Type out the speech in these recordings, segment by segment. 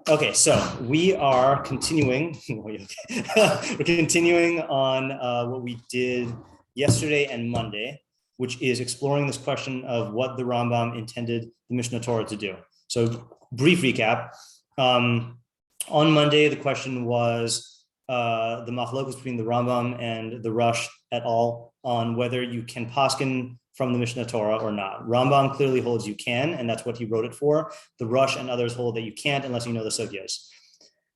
Okay, so we are continuing. We're continuing on what we did yesterday and Monday, which is exploring this question of what the Rambam intended the Mishneh Torah to do. So, brief recap. On Monday, the question was the machlokus between the Rambam and the Rush et al. On whether you can paskin from the Mishneh Torah or not. Rambam clearly holds you can, and that's what he wrote it for. The Rush and others hold that you can't unless you know the sugyas.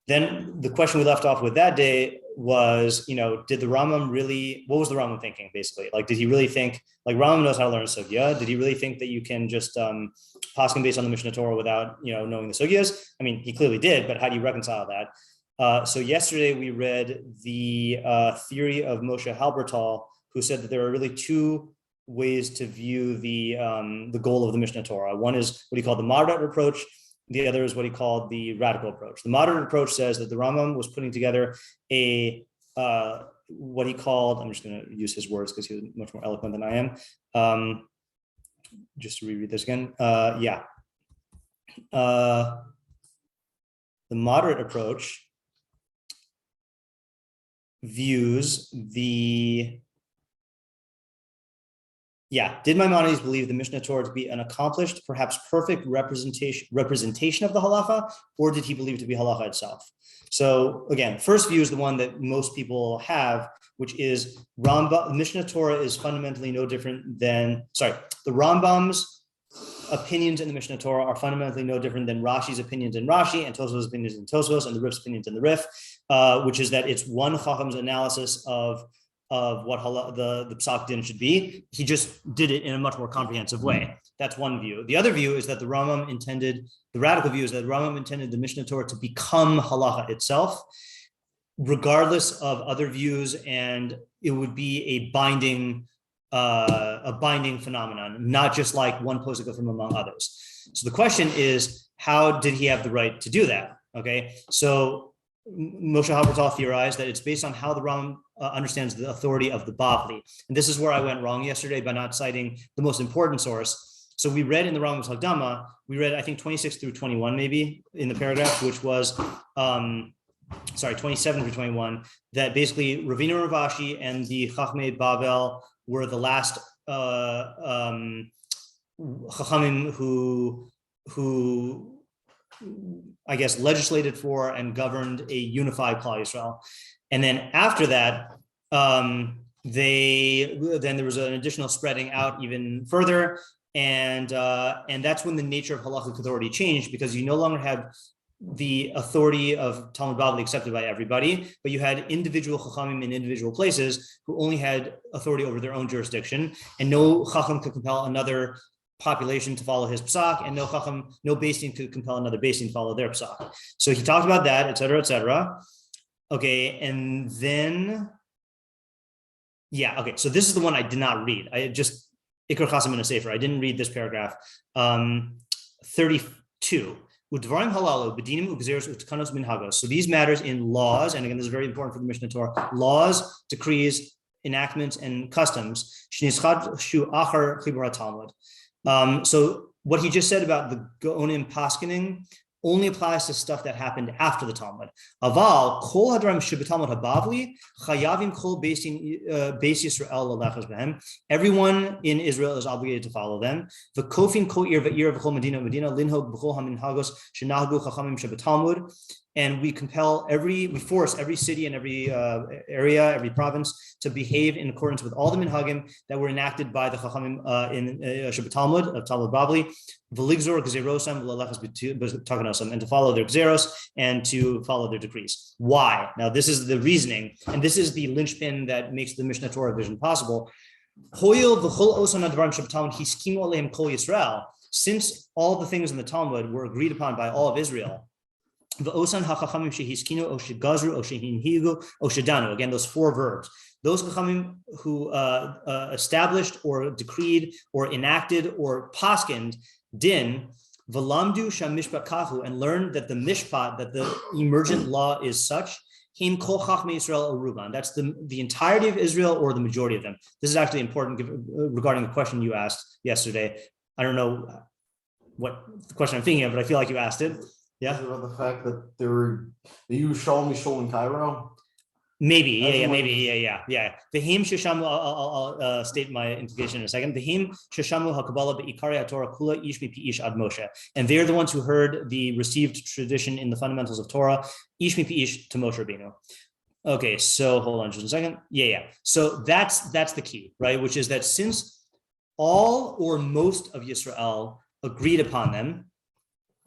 Then the question we left off with that day was, did the Rambam really, what was the Rambam thinking, basically? Like, did he really think, like Rambam knows how to learn sugya, did he really think that you can just paskin based on the Mishneh Torah without, knowing the sugyas? I mean, he clearly did, but how do you reconcile that? So yesterday we read the theory of Moshe Halbertal, who said that there are really two ways to view the goal of the Mishneh Torah. One is what he called the moderate approach. The other is what he called the radical approach. The moderate approach says that the Rambam was putting together a what he called, I'm just going to use his words because he's much more eloquent than I am. Just to reread this again. The moderate approach views did Maimonides believe the Mishneh Torah to be an accomplished, perhaps perfect representation of the halacha, or did he believe it to be halacha itself? So again, first view is the one that most people have, which is the Mishneh Torah is fundamentally no different than, the Rambam's opinions in the Mishneh Torah are fundamentally no different than Rashi's opinions in Rashi and Tosfos' opinions in Tosfos and the Rif's opinions in the Rif, which is that it's one Chacham's analysis of what the psak din should be. He just did it in a much more comprehensive way. That's one view. The other view is that the radical view is that the Rambam intended the Mishneh Torah to become halacha itself, regardless of other views, and it would be a binding phenomenon, not just like one posika from among others. So the question is, how did he have the right to do that? Okay, so Moshe Halbertal theorized that it's based on how the Rambam understands the authority of the Bavli. And this is where I went wrong yesterday by not citing the most important source. So we read in the Rambam's Hakdama, we read, I think, 26 through 21, maybe, in the paragraph, which was, 27 through 21, that basically Ravina Rav Ashi and the Chachmei Bavel were the last Chachamim who I guess legislated for and governed a unified Klal Yisrael. And then after that, then there was an additional spreading out even further. And that's when the nature of halachic authority changed, because you no longer had the authority of Talmud Bavli accepted by everybody, but you had individual chachamim in individual places who only had authority over their own jurisdiction, and no chacham could compel another population to follow his psak, and no beis din could compel another beis din to follow their psak. So he talked about that, et cetera, et cetera. Okay, and then, so this is the one I did not read. I just, Ikar Chasim in a Sefer, I didn't read this paragraph. 32. Udvarim halalu, bedinim ugzeros utkanos minhagos. So these matters in laws, and again, this is very important for the Mishneh Torah, laws, decrees, enactments, and customs. Shnischad shu achar chibur Talmud. So what he just said about the Gaonim paskining only applies to stuff that happened after the Talmud. Aval kol hadram shebetalmud habavli chayavim kol beis Yisrael lalechas behem. Everyone in Israel is obligated to follow them. V'kofin kol ir v'ir v'chol medina linhog b'chol haminhagos shenahgu chachamim shebetalmud. And we force every city and every area, every province to behave in accordance with all the minhagim that were enacted by the chachamim in Talmud, of Talmud Bavli, v'ligzor gzerosam v'lalechas b'takanasam, and to follow their gzeros and to follow their decrees. Why? Now, this is the reasoning, and this is the linchpin that makes the Mishneh Torah vision possible. Hoyil v'chol osan advarim shebetalmud hiskimu aleim kol Yisrael. Since all the things in the Talmud were agreed upon by all of Israel, again, those four verbs. Those chachamim who established or decreed or enacted or paskined din, v'lamdu shamishpat kahu, and learned that the mishpat, that the emergent law is such, him kol chachmei Yisrael uruban. That's the entirety of Israel or the majority of them. This is actually important regarding the question you asked yesterday. I don't know what the question I'm thinking of, but I feel like you asked it. Yeah. About the fact that they use Shalom Mishol in Cairo. Maybe, yeah. V'him sheshamu. I'll state my implication in a second. V'him sheshamu hakabala beikari haTorah kula ish mipi ish ad Moshe, and they're the ones who heard the received tradition in the fundamentals of Torah, ish mipi ish to Moshe Rabbeinu. Okay, so hold on just a second. Yeah. So that's the key, right? Which is that since all or most of Yisrael agreed upon them,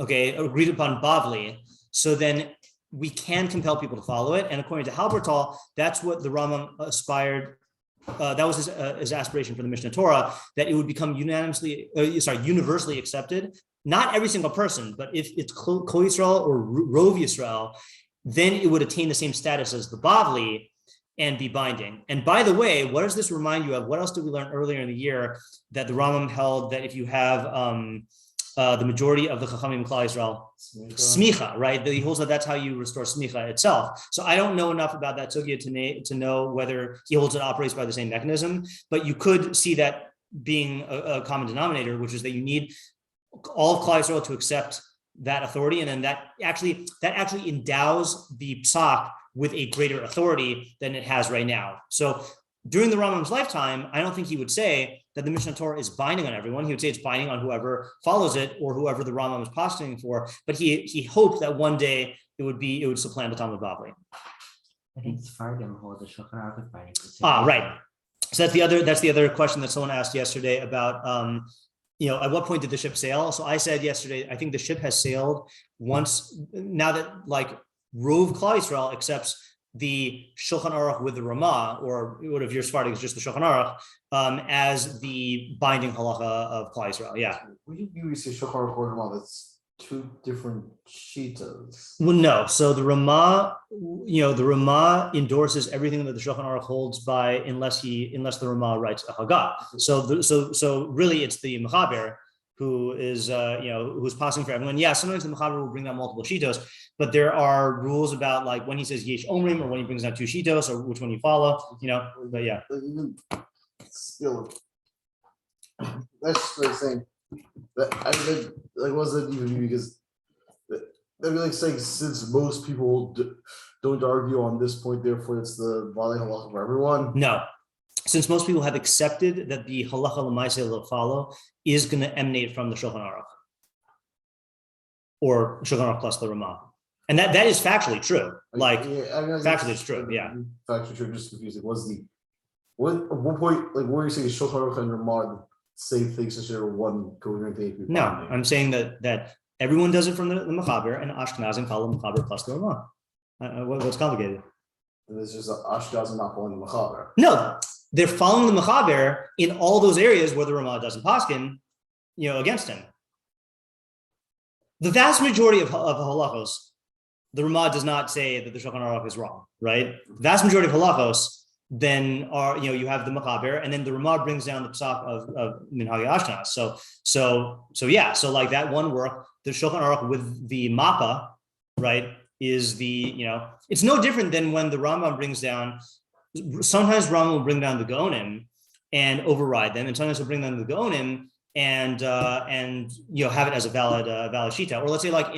agreed upon Bavli, so then we can compel people to follow it. And according to Halbertal, that's what the Rambam aspired. That was his aspiration for the Mishneh Torah, that it would become universally accepted. Not every single person, but if it's Kol Yisrael or Rov Yisrael, then it would attain the same status as the Bavli and be binding. And by the way, what does this remind you of? What else did we learn earlier in the year that the Rambam held that if you have the majority of the Chachamim in Klal Yisrael, smicha, right? He holds that that's how you restore smicha itself. So I don't know enough about that sugya to know whether he holds it operates by the same mechanism, but you could see that being a common denominator, which is that you need all of Klal Yisrael to accept that authority, and then that actually endows the psak with a greater authority than it has right now. So during the Rambam's lifetime, I don't think he would say that the Mishneh Torah is binding on everyone. He would say it's binding on whoever follows it or whoever the Rambam is postulating for. But he hoped that one day it would supplant the Talmud Bavli. I think it's Fardim hold the Shulchan Aruch with binding. Right. So that's the other question that someone asked yesterday about at what point did the ship sail? So I said yesterday, I think the ship has sailed once now that like Rov Klal Yisrael accepts the Shulchan Aruch with the Ramah, or what if you're Sephardic is just the Shulchan Aruch, as the binding halacha of Klal Yisrael. Yeah. When you say Shulchan Aruch or Ramah, that's two different shitas. Well, no. So the Ramah, the Ramah endorses everything that the Shulchan Aruch holds by, unless the Ramah writes a Haggah. So really, it's the Mechaber who is who's passing for everyone. Yeah, sometimes the Mechaber will bring down multiple shitos, but there are rules about like when he says yesh omrim or when he brings down two shitos or which one you follow. But yeah. Still, that's like saying that wasn't even because that'd be like saying since most people don't argue on this point, therefore it's the Vali halacha for everyone. No. Since most people have accepted that the halacha l'maaseh lo follow is going to emanate from the Shulchan Aruch, or Shulchan Aruch plus the Ramah, and that is factually true. Factually it's true. Yeah. Factually true. Just confusing. At what point, like, what are you saying? Shulchan Aruch and Ramah same things as your one coherent thing? No, I'm saying that everyone does it from the Mechaber, and Ashkenazim follow Mechaber plus the Ramah. What's complicated? And it's just Ashkenazim not following the Mechaber. No. They're following the Mechaber in all those areas where the Ramah doesn't paskin, against him. The vast majority of halachos, the Ramah does not say that the Shulchan Aruch is wrong, right? The vast majority of halachos then are, you have the Mechaber, and then the Ramah brings down the psak of Minhagi Ashkenaz. So like that one work, the Shulchan Aruch with the Mappa, right, is it's no different than when the Rambam brings down. Sometimes Rambam will bring down the Gaonim and override them, and sometimes he'll bring down the Gaonim and have it as a valid shita. Or let's say like I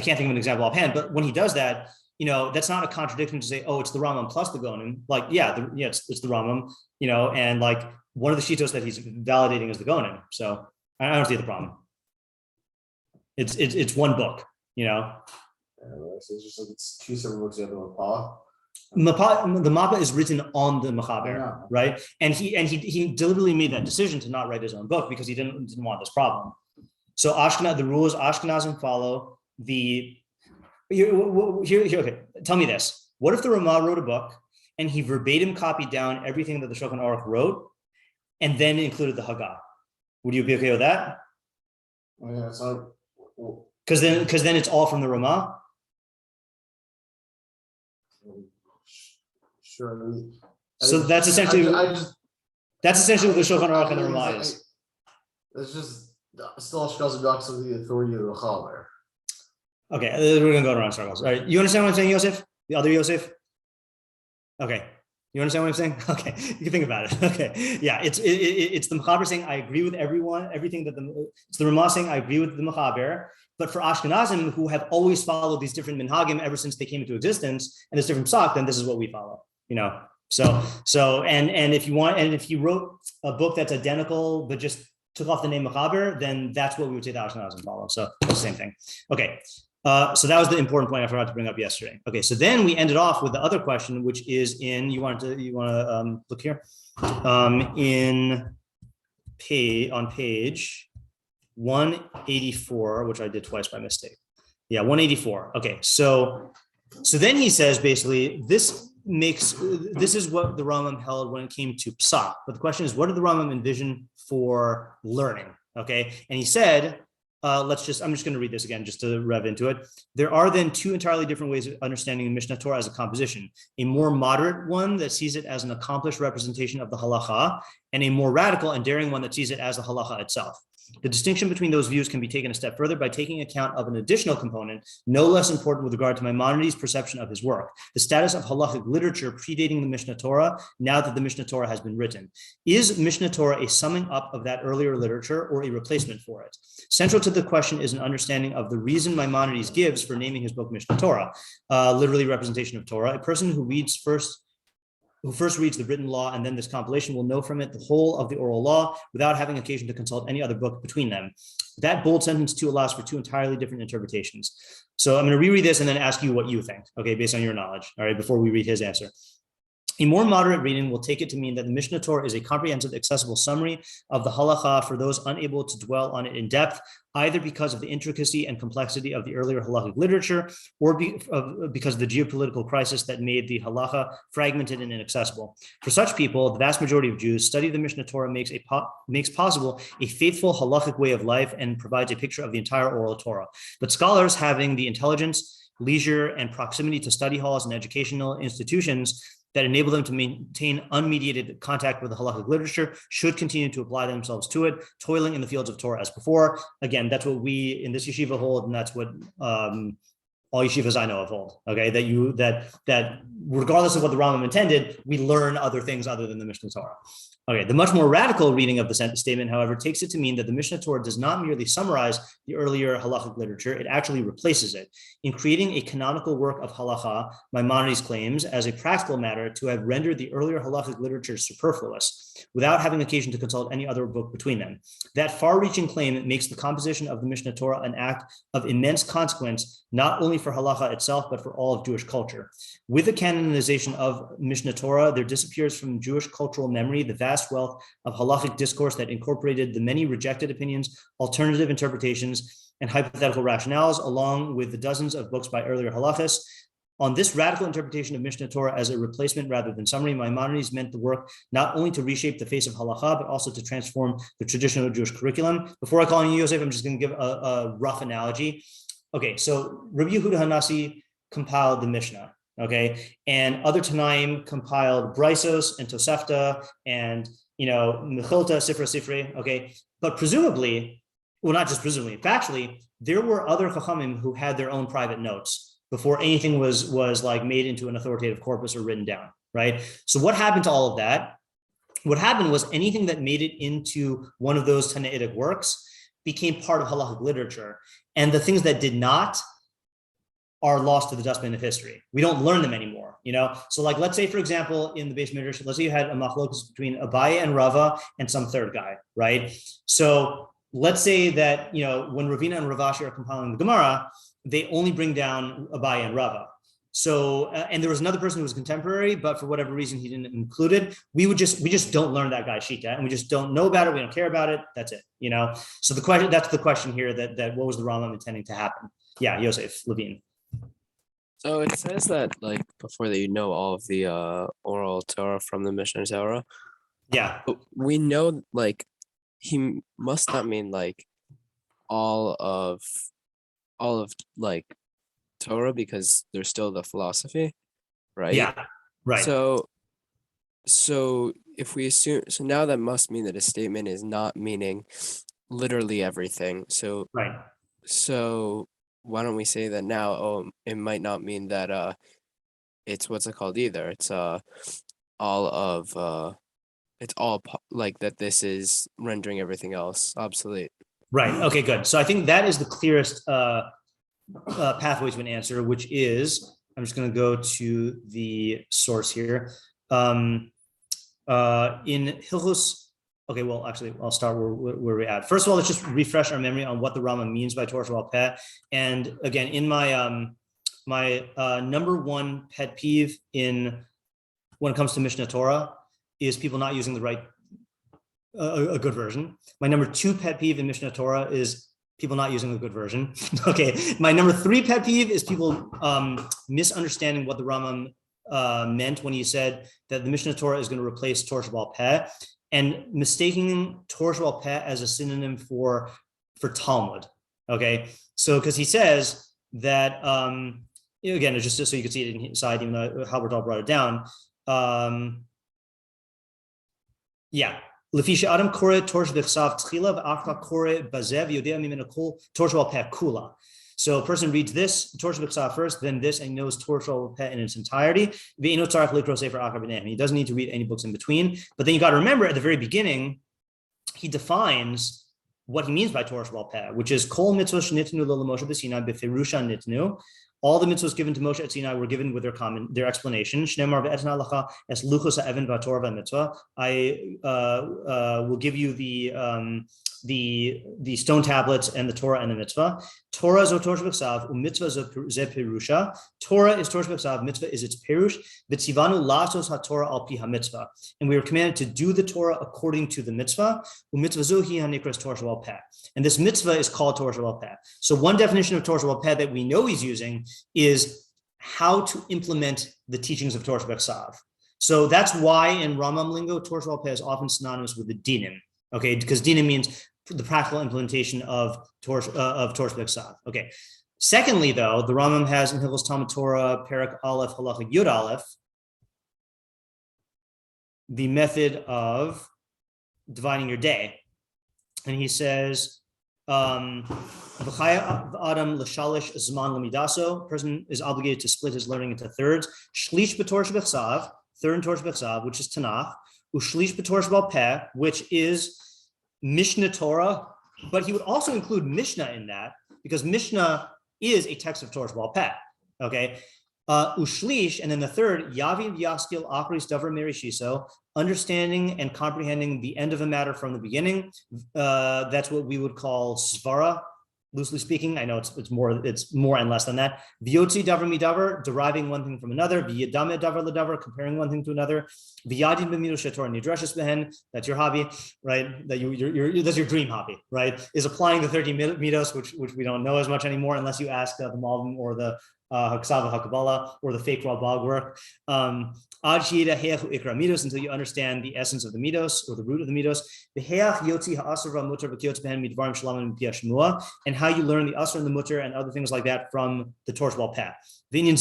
can't think of an example offhand, but when he does that, that's not a contradiction to say, oh, it's the Rambam plus the Gaonim. Like, it's the Rambam, and like one of the shitos that he's validating is the Gaonim. So I don't see the problem. It's one book, So it's just like it's two separate books. The other one, the Mappa is written on the Mechaber, right? And he deliberately made that decision to not write his own book because he didn't want this problem. So the rule is Ashkenazim follow the. Okay, tell me this: what if the Ramah wrote a book and he verbatim copied down everything that the Shulchan Aruch wrote, and then included the Haggah? Would you be okay with that? Oh, yeah, it's not. Because then it's all from the Ramah. Sure. So that's essentially what the Shulchan Aruch and the Ramah is. It's just still Ashkenazim docks of the authority of the Chaver. Okay, we're gonna go around circles. All right, you understand what I'm saying, Yosef? The other Yosef? Okay. You understand what I'm saying? Okay, you can think about it. Okay, yeah, it's the Mechaber saying I agree with everything that it's the Ramah saying I agree with the Mechaber. But for Ashkenazim who have always followed these different minhagim ever since they came into existence, and it's different psak, then this is what we follow. So and if you wrote a book that's identical but just took off the name Mechaber, then that's what we would say the Ashkenazim follow. So it's the same thing. Okay. So that was the important point I forgot to bring up yesterday. Okay, so then we ended off with the other question, which is in you want to look here on page 184, which I did twice by mistake. Yeah, 184. Okay, so then he says basically this is what the Rambam held when it came to psak. But the question is, what did the Rambam envision for learning? Okay, and he said. I'm just going to read this again just to rev into it. There are then two entirely different ways of understanding the Mishneh Torah as a composition, a more moderate one that sees it as an accomplished representation of the halacha, and a more radical and daring one that sees it as the halacha itself. The distinction between those views can be taken a step further by taking account of an additional component, no less important with regard to Maimonides' perception of his work, the status of halachic literature predating the Mishneh Torah, now that the Mishneh Torah has been written. Is Mishneh Torah a summing up of that earlier literature or a replacement for it? Central to the question is an understanding of the reason Maimonides gives for naming his book Mishneh Torah, literally representation of Torah. A person who first reads the written law and then this compilation will know from it the whole of the oral law without having occasion to consult any other book between them. That bold sentence too allows for two entirely different interpretations. So I'm going to reread this and then ask you what you think, okay, based on your knowledge, all right, before we read his answer. A more moderate reading will take it to mean that the Mishneh Torah is a comprehensive, accessible summary of the halacha for those unable to dwell on it in depth, either because of the intricacy and complexity of the earlier halachic literature or because of the geopolitical crisis that made the halacha fragmented and inaccessible. For such people, the vast majority of Jews, study the Mishneh Torah makes possible a faithful halachic way of life and provides a picture of the entire oral Torah. But scholars having the intelligence, leisure, and proximity to study halls and educational institutions that enable them to maintain unmediated contact with the halachic literature should continue to apply themselves to it, toiling in the fields of Torah as before. Again, that's what we in this yeshiva hold, and that's what all yeshivas I know of hold. Okay, that regardless of what the Rambam intended, we learn other things other than the Mishneh Torah. Okay, the much more radical reading of the statement, however, takes it to mean that the Mishneh Torah does not merely summarize the earlier halachic literature, it actually replaces it. In creating a canonical work of halacha, Maimonides claims, as a practical matter, to have rendered the earlier halachic literature superfluous, without having occasion to consult any other book between them. That far-reaching claim makes the composition of the Mishneh Torah an act of immense consequence, not only for halacha itself, but for all of Jewish culture. With the canonization of Mishneh Torah, there disappears from Jewish cultural memory the vast wealth of halachic discourse that incorporated the many rejected opinions, alternative interpretations, and hypothetical rationales, along with the dozens of books by earlier halachas. On this radical interpretation of Mishneh Torah as a replacement rather than summary, Maimonides meant the work not only to reshape the face of halacha, but also to transform the traditional Jewish curriculum. Before I call on you, Yosef, I'm just going to give a rough analogy. Okay, so Rabbi Yehuda Hanasi compiled the Mishnah. Okay, and other Tanaim compiled Brisos and Tosefta and Mechilta, Sifra Sifre. Okay, but presumably, well, not just presumably, factually, there were other Chachamim who had their own private notes before anything was like made into an authoritative corpus or written down. Right. So what happened to all of that? What happened was anything that made it into one of those Tanaitic works became part of halachic literature, and the things that did not are lost to the dustbin of history. We don't learn them anymore, So like, let's say, for example, in the Beis Midrash, let's say you had a machlokus between Abaye and Rava and some third guy, right? So let's say that, when Ravina and Ravashi are compiling the Gemara, they only bring down Abaye and Rava. So, and there was another person who was contemporary, but for whatever reason, he didn't include it. We just don't learn that guy's Shita, and we just don't know about it. We don't care about it. That's it, So that's the question here that what was the Rambam intending to happen? Yeah, Yosef, Levine. So it says that before that you know all of the oral Torah from the Mishneh Torah. Yeah. But we know he must not mean all of Torah, because there's still the philosophy, right? Yeah. Right. So if we assume, so now that must mean that a statement is not meaning literally everything. So right. So why don't we say that now? Oh, it might not mean that it's what's it called either. It's all of it's all like that. This is rendering everything else obsolete. Right. Okay, good. So I think that is the clearest pathway to an answer, which is, I'm just going to go to the source here. In Hilchos, okay, well, actually, I'll start where we're at. First of all, let's just refresh our memory on what the Rambam means by Torah Sheba'al Peh. And again, in my number one pet peeve when it comes to Mishneh Torah is people not using the right, a good version. My number two pet peeve in Mishneh Torah is people not using a good version. Okay, my number three pet peeve is people misunderstanding what the Rambam meant when he said that the Mishneh Torah is going to replace Torah Sheba'al Peh, and mistaking Torah Sheba'al Peh as a synonym for Talmud. Okay, so because he says that again, it's just so you can see it inside, even though Halbertal brought it down. Yeah. Lefisha Adam Kore Torah B'chsav Tchila v'Achra Kore Bazev Yodea Mimena Kol Torah Sheba'al Peh Kula. So a person reads this Torah B'chsav first, then this, and knows Torah Sheba'al Peh in its entirety. Ve'ino tzarich likro sefer achar b'neim. He doesn't need to read any books in between. But then you got to remember at the very beginning, he defines what he means by Torah Sheba'al Peh, which is Kol mitzvot shnitnu lo Moshe b'Sinai b'Ferusha nitnu. All the mitzvahs given to Moshe at Sinai were given with their explanation. Shneimar ve'etan halacha es luchos ha'evan v'atorah v'mitzvah. I will give you the stone tablets and the Torah and the mitzvah. Torah zo Torah b'chsav, u'mitzvah ze perusha. Torah is Torah b'chsav, mitzvah is its perush. V'tzivanu la'asos ha'torah al pi ha'mitzvah. And we are commanded to do the Torah according to the mitzvah. U'mitzvah zo hi ha'nikras Torah Sheba'al Peh. And this mitzvah is called Torah Sheba'al Peh. So one definition of Torah Sheba'al Peh that we know he's using is how to implement the teachings of Torah b'chsav. So that's why in Rambam lingo, Torah Sheba'al Peh is often synonymous with the dinim. Okay, because dinim means the practical implementation of Torah b'chsav. Okay. Secondly, though, the Rambam has in Hilchos Talmud Torah, Perek Aleph, Halacha Yud Aleph, the method of dividing your day, and he says, person is obligated to split his learning into thirds. Shlish b'Torah b'chsav, third in Torah b'chsav, which is Tanakh. Ushlish b'Torah Sheba'al Peh, which is Mishneh Torah, but he would also include Mishnah in that because Mishnah is a text of Torah Sheba'al Peh. Okay, Ushlish, and then the third, Yavi v'Yaskil Achris Davar Merishiso, understanding and comprehending the end of a matter from the beginning. That's what we would call svara, loosely speaking. I know it's more and less than that. V'yotzi davar midavar, deriving one thing from another. V'yadame davar ledavar, comparing one thing to another. V'yadin b'midos shetorah nidreshes behen, that's your hobby, right? That's your dream hobby, right? Is applying the 30 midos, which we don't know as much anymore unless you ask the Malvim or the Haksava HaKabbalah or the fake Rambam work. Until you understand the essence of the midos or the root of the midos, and how you learn the asr and the mutter and other things like that from the Torah Sheba'al Peh. And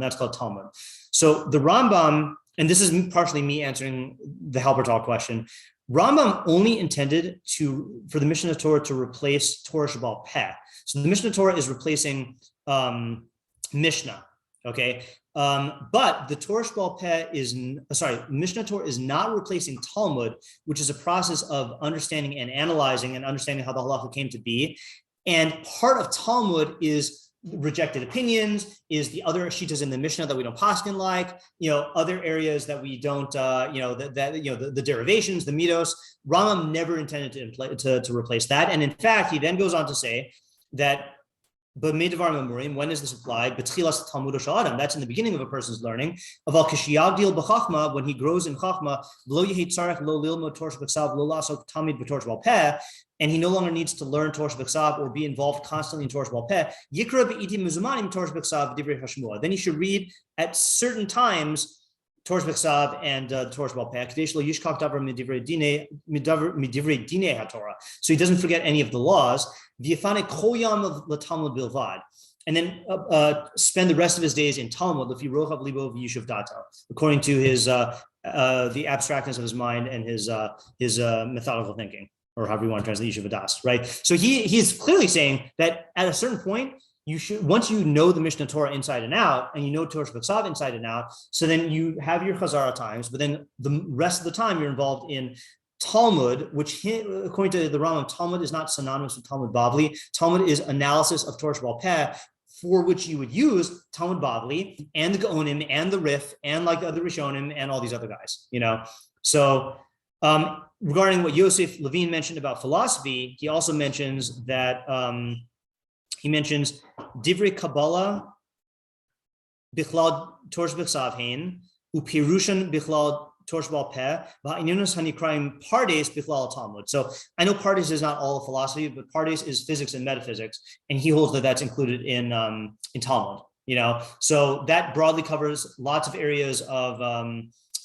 that's called Talmud. So the Rambam, and this is partially me answering the Halbertal question, Rambam only intended for the Mishneh Torah to replace Torah Sheba'al Peh. So the Mishneh Torah is replacing Mishnah, okay? But the Torah Sheba'al Peh Mishneh Torah is not replacing Talmud, which is a process of understanding and analyzing and understanding how the halacha came to be. And part of Talmud is rejected opinions, is the other shittas in the Mishnah that we don't paskin like, other areas that we don't, the derivations, the midos. Rambam never intended to replace that. And in fact, he then goes on to say that when is this applied? That's in the beginning of a person's learning. When he grows in chachma, and he no longer needs to learn Torah b'chsav or be involved constantly in Torah Sheba'al Peh. Then he should read at certain times Torah b'chsav and Torah Sheba'al Peh. So he doesn't forget any of the laws. And then spend the rest of his days in Talmud, according to his the abstractness of his mind and his methodical thinking, or however you want to translate Yishuv Das, right? So he's clearly saying that at a certain point, you should, once you know the Mishneh Torah inside and out, and you know Torah B'Ksav inside and out, so then you have your Chazara times, but then the rest of the time you're involved in Talmud, which according to the Rambam, Talmud is not synonymous with Talmud Bavli. Talmud is analysis of Torah Sheba'al Peh, for which you would use Talmud Bavli and the Gaonim and the Rif and like the other Rishonim and all these other guys, you know. So regarding what Yosef Levine mentioned about philosophy, he also mentions that he mentions Divrei Kabbalah Bichlal Torah B'Ksav Hein Upirushan Bichlal Torah Sheba'al Peh V'Inyanos Hanikraim Pardes Bichlal Talmud. So I know Pardes is not all of philosophy, but Pardes is physics and metaphysics, and he holds that that's included in Talmud. You know, so that broadly covers lots of areas of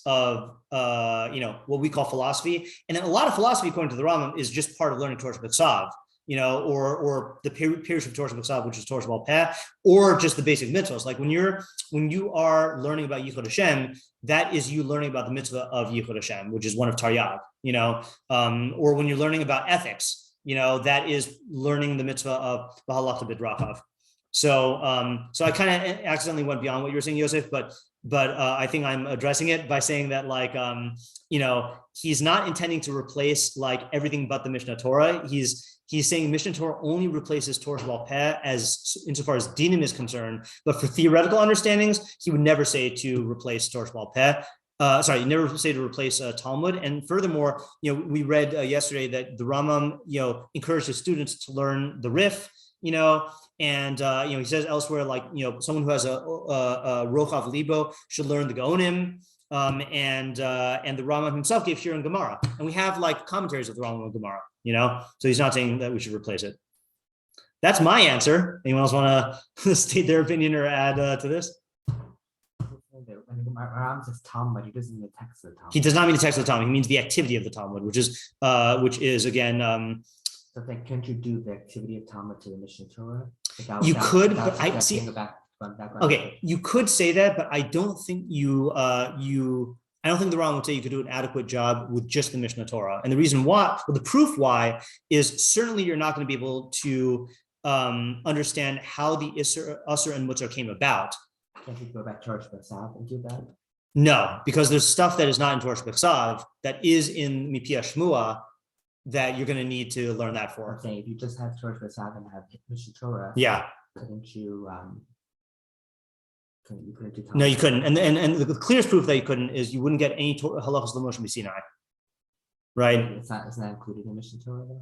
you know, what we call philosophy, and then a lot of philosophy, according to the Rambam, is just part of learning Torah B'Ksav. You know, or the Pirush of Torah B'Ksav, which is Torah Sheba'al Peh, or just the basic mitzvahs. Like when you are learning about Yichud Hashem, that is you learning about the mitzvah of Yichud Hashem, which is one of Taryag. You know, or when you're learning about ethics, you know, that is learning the mitzvah of B'Halachta B'Drachav. So, so I kind of accidentally went beyond what you were saying, Yosef, but I think I'm addressing it by saying that, like, you know, he's not intending to replace like everything but the Mishneh Torah. He's saying Mishneh Torah only replaces Torah Sheba'al Peh as insofar as dinim is concerned, but for theoretical understandings, he would never say to replace Torah Sheba'al Peh. Sorry, never say to replace Talmud. And furthermore, you know, we read yesterday that the Rambam, you know, encouraged his students to learn the Rif, you know, and you know, he says elsewhere, like, you know, someone who has a Rochav Libo should learn the Gaonim. And the Rambam himself gave shiur and Gemara, and we have like commentaries of the Rambam and Gemara, you know. So he's not saying that we should replace it. That's my answer. Anyone else want to state their opinion or add to this? When the Rambam says Talmud, he doesn't mean the text of the Talmud. He does not mean the text of the Talmud. He means the activity of the Talmud, which is again. So then, can't you do the activity of Talmud to the Mishneh Torah? You could, but I see. Okay, you could say that, but I don't think I don't think the Rambam would say you could do an adequate job with just the Mishneh Torah. And the reason why, well, the proof why, is certainly you're not going to be able to understand how the Isser and Mutzar came about. Can't you go back to Torah B'Ksav and do that? No, because there's stuff that is not in Torah B'Ksav that is in Mipia Shmua that you're going to need to learn that for. Okay, if you just have Torah B'Ksav and have Mishneh Torah, yeah, couldn't you? You couldn't do Talmud? No, you couldn't. And the clearest proof that you couldn't is you wouldn't get any halachas l'Moshe Sinai, right? It's not included in Mishneh Torah though.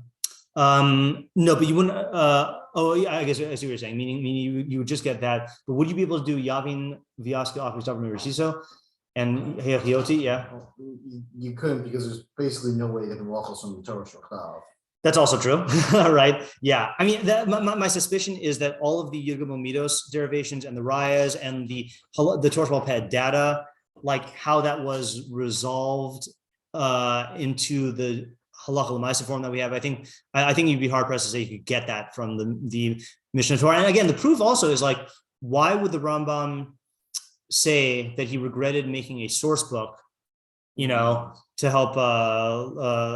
No, but you wouldn't. Oh, yeah, I guess I see what you're saying. Meaning you would just get that. But would you be able to do Yavin V'Yaskil Achris Davim Rishiso and Heyachioti? Yeah, you couldn't, because there's basically no way you can walk from the Torah Shulchan. That's also true, right? Yeah, I mean, my suspicion is that all of the Yud Gimel Midos derivations and the Rayas and the Torah Sheba'al Peh data, like how that was resolved into the halacha l'maaseh form that we have, I think you'd be hard pressed to say you could get that from the Mishneh Torah. And again, the proof also is like, why would the Rambam say that he regretted making a source book, you know, to help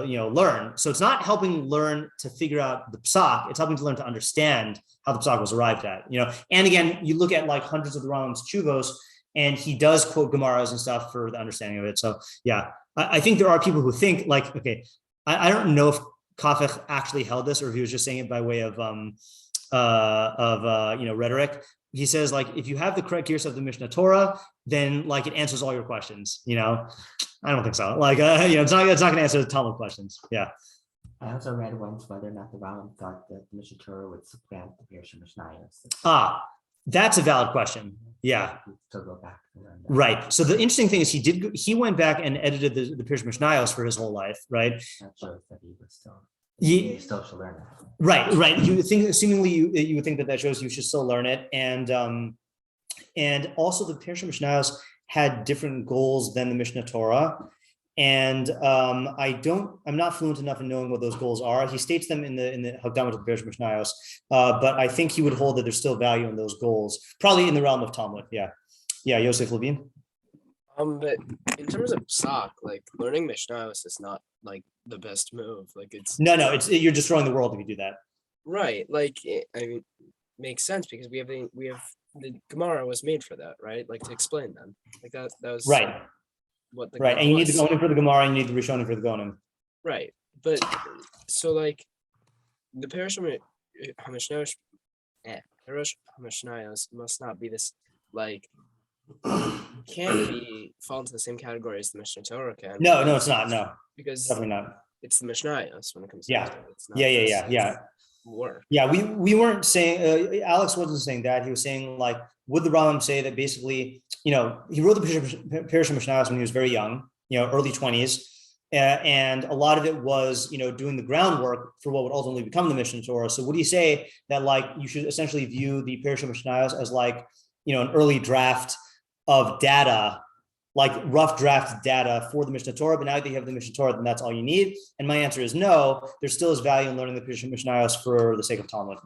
you know, learn? So it's not helping learn to figure out the psak, it's helping to learn to understand how the psak was arrived at, you know. And again, you look at like hundreds of the Rambam's chuvos, and he does quote Gemaras and stuff for the understanding of it. So yeah, I think there are people who think like, okay, I don't know if Kafech actually held this or if he was just saying it by way of you know, rhetoric. He says, like, if you have the correct gears of the Mishneh Torah, then like it answers all your questions, you know. I don't think so. Like, you know, it's not going to answer the Talmud questions. Yeah. I also read once whether or not the Rambam thought that the Mishneh Torah would supplant the Pirush Mishnayos. That's a valid question. Yeah. So go back. Right. So the interesting thing is he went back and edited the Pirush Mishnayos for his whole life, right? That shows that he was still. You still should learn it. Right. You think seemingly you would think that shows you should still learn it, and also the Pirush Mishnayos had different goals than the Mishneh Torah, and I'm not fluent enough in knowing what those goals are. He states them in the Hakdama to the Pirush Mishnayos, but I think he would hold that there's still value in those goals, probably in the realm of Talmud. Yeah, Yosef Levine. But in terms of psak, like learning Mishnayos is not like the best move. Like it's no, it's you're destroying the world if you do that. Right. Like I mean, makes sense because we have the Gemara was made for that, right? Like to explain them. Like that was Right. what the Right. Gemara And you need was. the Gonim for the Gemara, and you need the Rishonim for the Gonim. Right. But so like the Parashah Hamishnayosh Hamishnayosh must not be this like can't be fall into the same category as the Mishneh Torah can. No, it's not. No, Because definitely not. it's the Mishnayos when it comes Yeah. to it. It's not Yeah. work. Yeah, we weren't saying, Alex wasn't saying that. He was saying like, would the Rambam say that basically, he wrote the Parashah Mishnayos when he was very young, early 20s. And a lot of it was, doing the groundwork for what would ultimately become the Mishneh Torah. So would he say that like, you should essentially view the Parashah Mishnayos as like, an early draft of data, like rough draft data for the Mishneh Torah, but now that you have the Mishneh Torah, then that's all you need. And my answer is no, there still is value in learning the Mishnayos for the sake of Talmud.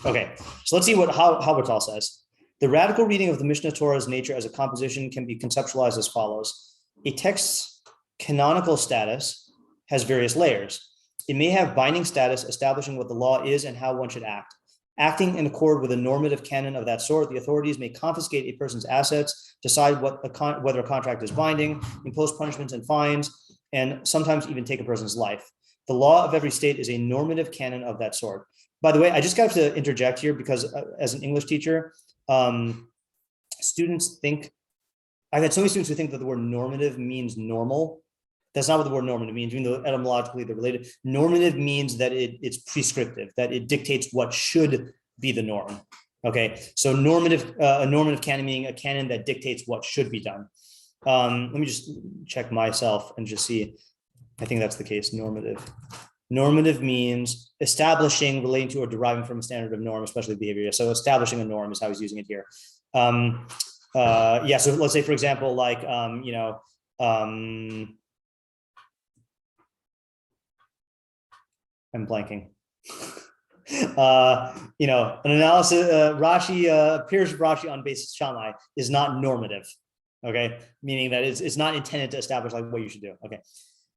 Okay, so let's see what Halbertal says. The radical reading of the Mishneh Torah's nature as a composition can be conceptualized as follows. A text's canonical status has various layers. It may have binding status, establishing what the law is and how one should act. Acting in accord with a normative canon of that sort, the authorities may confiscate a person's assets, decide whether a contract is binding, impose punishments and fines, and sometimes even take a person's life. The law of every state is a normative canon of that sort. By the way, I just got to interject here because as an English teacher, students think, I've had so many students who think that the word normative means normal. That's not what the word normative means, even though etymologically they're related. Normative means that it's prescriptive, that it dictates what should be the norm. Okay, so a normative canon meaning a canon that dictates what should be done. Let me just check myself and just see. I think that's the case. Normative means establishing, relating to, or deriving from a standard of norm, especially behavior. So establishing a norm is how he's using it here. So let's say, for example, like, I'm blanking. An analysis, Pirush Rashi on basis Shammai is not normative. Okay, meaning that it's not intended to establish like what you should do. Okay,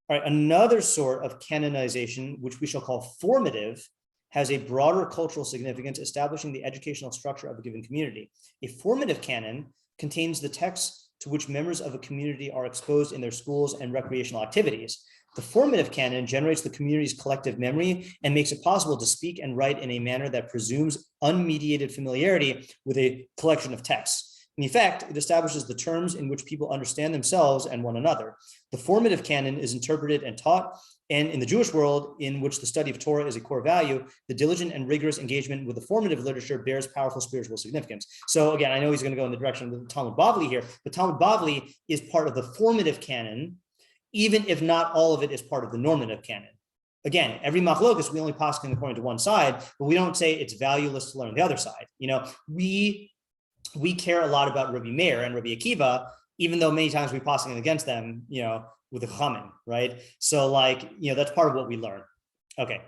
all right. Another sort of canonization, which we shall call formative, has a broader cultural significance, establishing the educational structure of a given community. A formative canon contains the texts to which members of a community are exposed in their schools and recreational activities. The formative canon generates the community's collective memory and makes it possible to speak and write in a manner that presumes unmediated familiarity with a collection of texts. In effect, it establishes the terms in which people understand themselves and one another. The formative canon is interpreted and taught, and in the Jewish world, in which the study of Torah is a core value, the diligent and rigorous engagement with the formative literature bears powerful spiritual significance. So again, I know he's going to go in the direction of the Talmud Bavli here, but Talmud Bavli is part of the formative canon, even if not all of it is part of the normative canon. Again, every machlokus, we only poskin according to one side, but we don't say it's valueless to learn the other side. We care a lot about Rabbi Meir and Rabbi Akiva, even though many times we poskin against them, with the chachamim, right? So that's part of what we learn. Okay.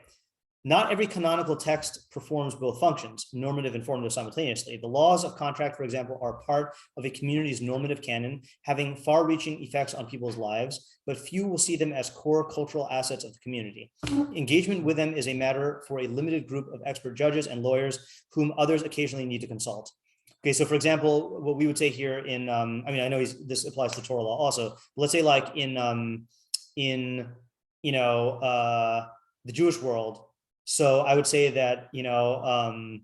Not every canonical text performs both functions, normative and formative simultaneously. The laws of contract, for example, are part of a community's normative canon, having far-reaching effects on people's lives, but few will see them as core cultural assets of the community. Engagement with them is a matter for a limited group of expert judges and lawyers whom others occasionally need to consult. Okay, so for example, what we would say here in, I know this applies to Torah law also, but let's say like in the Jewish world. So I would say that, halachos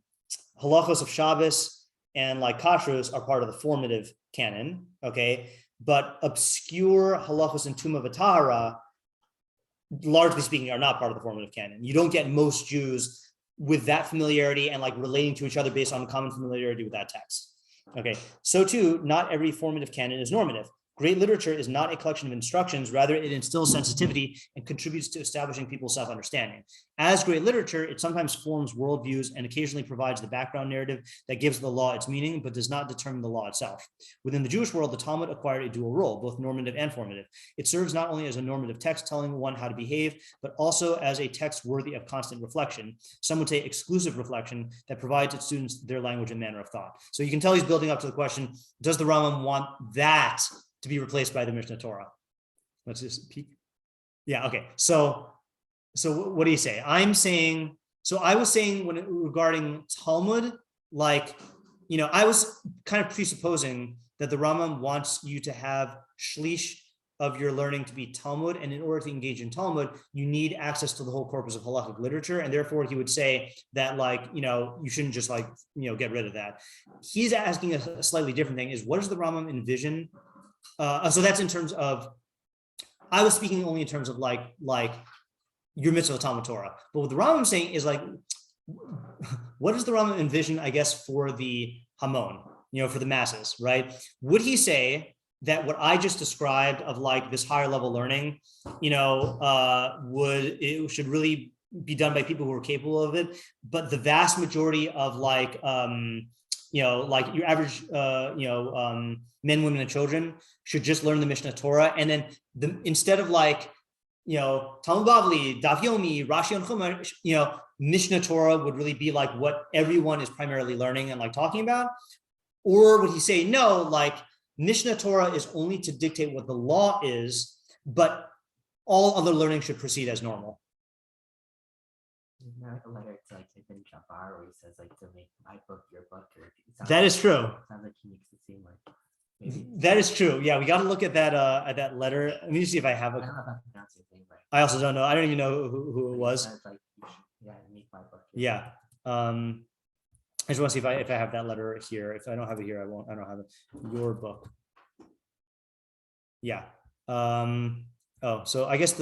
of Shabbos and like kashrus are part of the formative canon, okay? But obscure halachos and tumah v'tahara, largely speaking, are not part of the formative canon. You don't get most Jews with that familiarity and like relating to each other based on common familiarity with that text. Okay, so too, not every formative canon is normative. Great literature is not a collection of instructions, rather it instills sensitivity and contributes to establishing people's self-understanding. As great literature, it sometimes forms worldviews and occasionally provides the background narrative that gives the law its meaning, but does not determine the law itself. Within the Jewish world, the Talmud acquired a dual role, both normative and formative. It serves not only as a normative text telling one how to behave, but also as a text worthy of constant reflection. Some would say exclusive reflection that provides its students their language and manner of thought. So you can tell he's building up to the question, does the Rambam want that to be replaced by the Mishneh Torah? Let's just peek. Yeah, okay. So what do you say? I'm saying So I was saying regarding Talmud, like, I was kind of presupposing that the Rambam wants you to have shlish of your learning to be Talmud, and in order to engage in Talmud, you need access to the whole corpus of halachic literature, and therefore he would say that, like, you shouldn't just get rid of that. He's asking a slightly different thing: is what does the Rambam envision? So that's in terms of. I was speaking only in terms of like your mitzvah of Talmud Torah, but what the Rambam is saying is like, what does the Rambam envision? I guess for the Hamon, for the masses, right? Would he say that what I just described of like this higher level learning, should really be done by people who are capable of it, but the vast majority of like like your average men, women, and children should just learn the Mishneh Torah, and then instead of like Talmud Bavli, Daf Yomi, Rashi and Chumash, Mishneh Torah would really be like what everyone is primarily learning and like talking about? Or would he say no, like Mishneh Torah is only to dictate what the law is, but all other learning should proceed as normal? Isn't there like a letter to like Ibn Jafar where he says like to make my book your book? That is true. Sounds like he makes it seem like maybe. That is true. Yeah, we got to look at that letter. Let me see if I have I don't it. know if I'm pronouncing his name right. I also don't know. I don't even know who it was. Sounds like make my book. Yeah. I just want to see if I have that letter here. If I don't have it here, I don't have it. Your book. Yeah. So I guess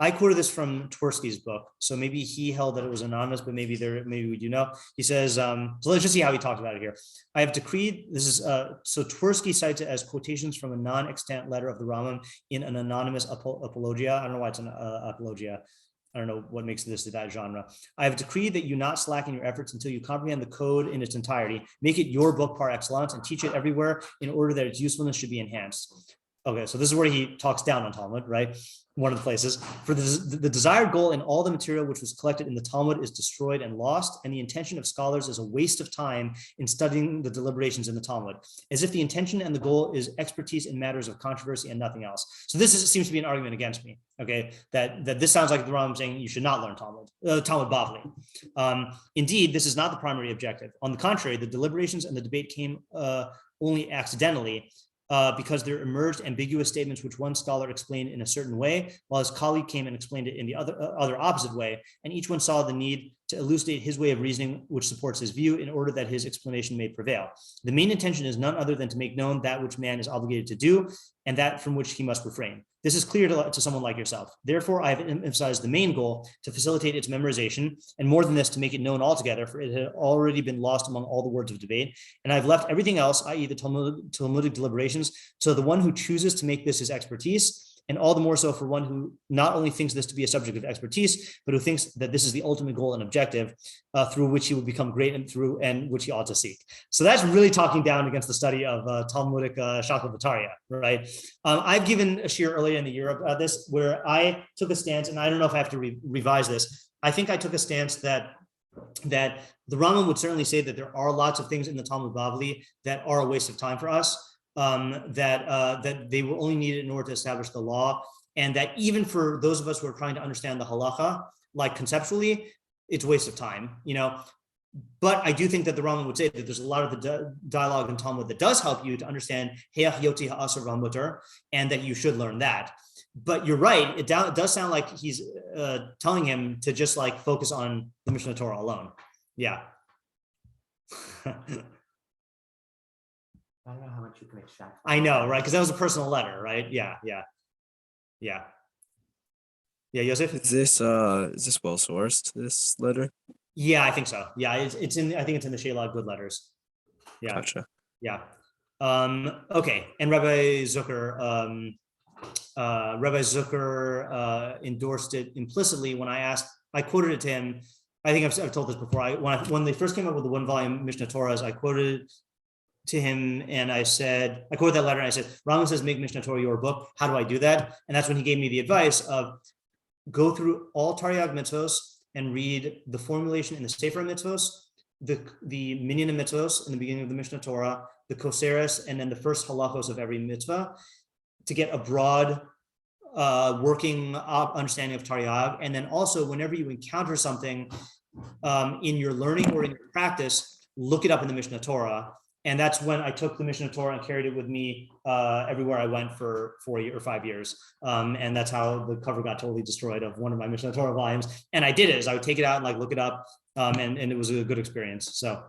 I quoted this from Twersky's book, so maybe he held that it was anonymous, but maybe we do know. He says, so let's just see how he talks about it here. I have decreed, this is, so Twersky cites it as quotations from a non-extant letter of the Rambam in an anonymous apologia. I don't know why it's an apologia. I don't know what makes this that genre. I have decreed that you not slacken your efforts until you comprehend the code in its entirety, make it your book par excellence, and teach it everywhere in order that its usefulness should be enhanced. Okay, so this is where he talks down on Talmud, right? One of the places. For the desired goal in all the material which was collected in the Talmud is destroyed and lost, and the intention of scholars is a waste of time in studying the deliberations in the Talmud, as if the intention and the goal is expertise in matters of controversy and nothing else. So this seems to be an argument against me, okay? That this sounds like the Rambam saying you should not learn Talmud Bavli. Indeed, this is not the primary objective. On the contrary, the deliberations and the debate came only accidentally, because there emerged ambiguous statements which one scholar explained in a certain way, while his colleague came and explained it in the other opposite way, and each one saw the need to elucidate his way of reasoning which supports his view in order that his explanation may prevail. The main intention is none other than to make known that which man is obligated to do and that from which he must refrain. This is clear to someone like yourself. Therefore, I have emphasized the main goal to facilitate its memorization, and more than this, to make it known altogether, for it had already been lost among all the words of debate. And I've left everything else, i.e. the Talmudic deliberations, so the one who chooses to make this his expertise, and all the more so for one who not only thinks this to be a subject of expertise, but who thinks that this is the ultimate goal and objective through which he will become great and which he ought to seek. So that's really talking down against the study of Talmudic Shaklavataria, right? I've given a shiur earlier in the year about this, where I took a stance, and I don't know if I have to revise this. I think I took a stance that the Rambam would certainly say that there are lots of things in the Talmud Bavli that are a waste of time for us. That they were only needed in order to establish the law, and that even for those of us who are trying to understand the halacha, like conceptually, it's a waste of time, But I do think that the Rambam would say that there's a lot of the dialogue in Talmud that does help you to understand Heach Yoti Ha'asar V'Hamutar, and that you should learn that. But you're right; it does sound like he's telling him to just like focus on the Mishneh Torah alone. Yeah. I don't know how much you can extract. I know, right? Because that was a personal letter, right? Yeah. Yosef? Is this well sourced, this letter? Yeah, I think so. Yeah, it's in. I think it's in the Sheila Good Letters. Yeah. Gotcha. Yeah. Okay. And Rabbi Zucker endorsed it implicitly when I quoted it to him. I think I've told this before. When they first came up with the 1-volume Mishneh Torahs, I quoted to him and I quoted that letter and I said, Rambam says, make Mishneh Torah your book. How do I do that? And that's when he gave me the advice of go through all Taryag mitzvos and read the formulation in the Sefer mitzvos, the minyan mitzvos in the beginning of the Mishneh Torah, the koseres, and then the first halachos of every mitzvah to get a broad working understanding of Taryag, and then also whenever you encounter something in your learning or in your practice, look it up in the Mishneh Torah. And that's when I took the Mishneh Torah and carried it with me everywhere I went for 4 or 5 years. And that's how the cover got totally destroyed of one of my Mishneh Torah volumes. And I did it, is I would take it out and like look it up, and it was a good experience. So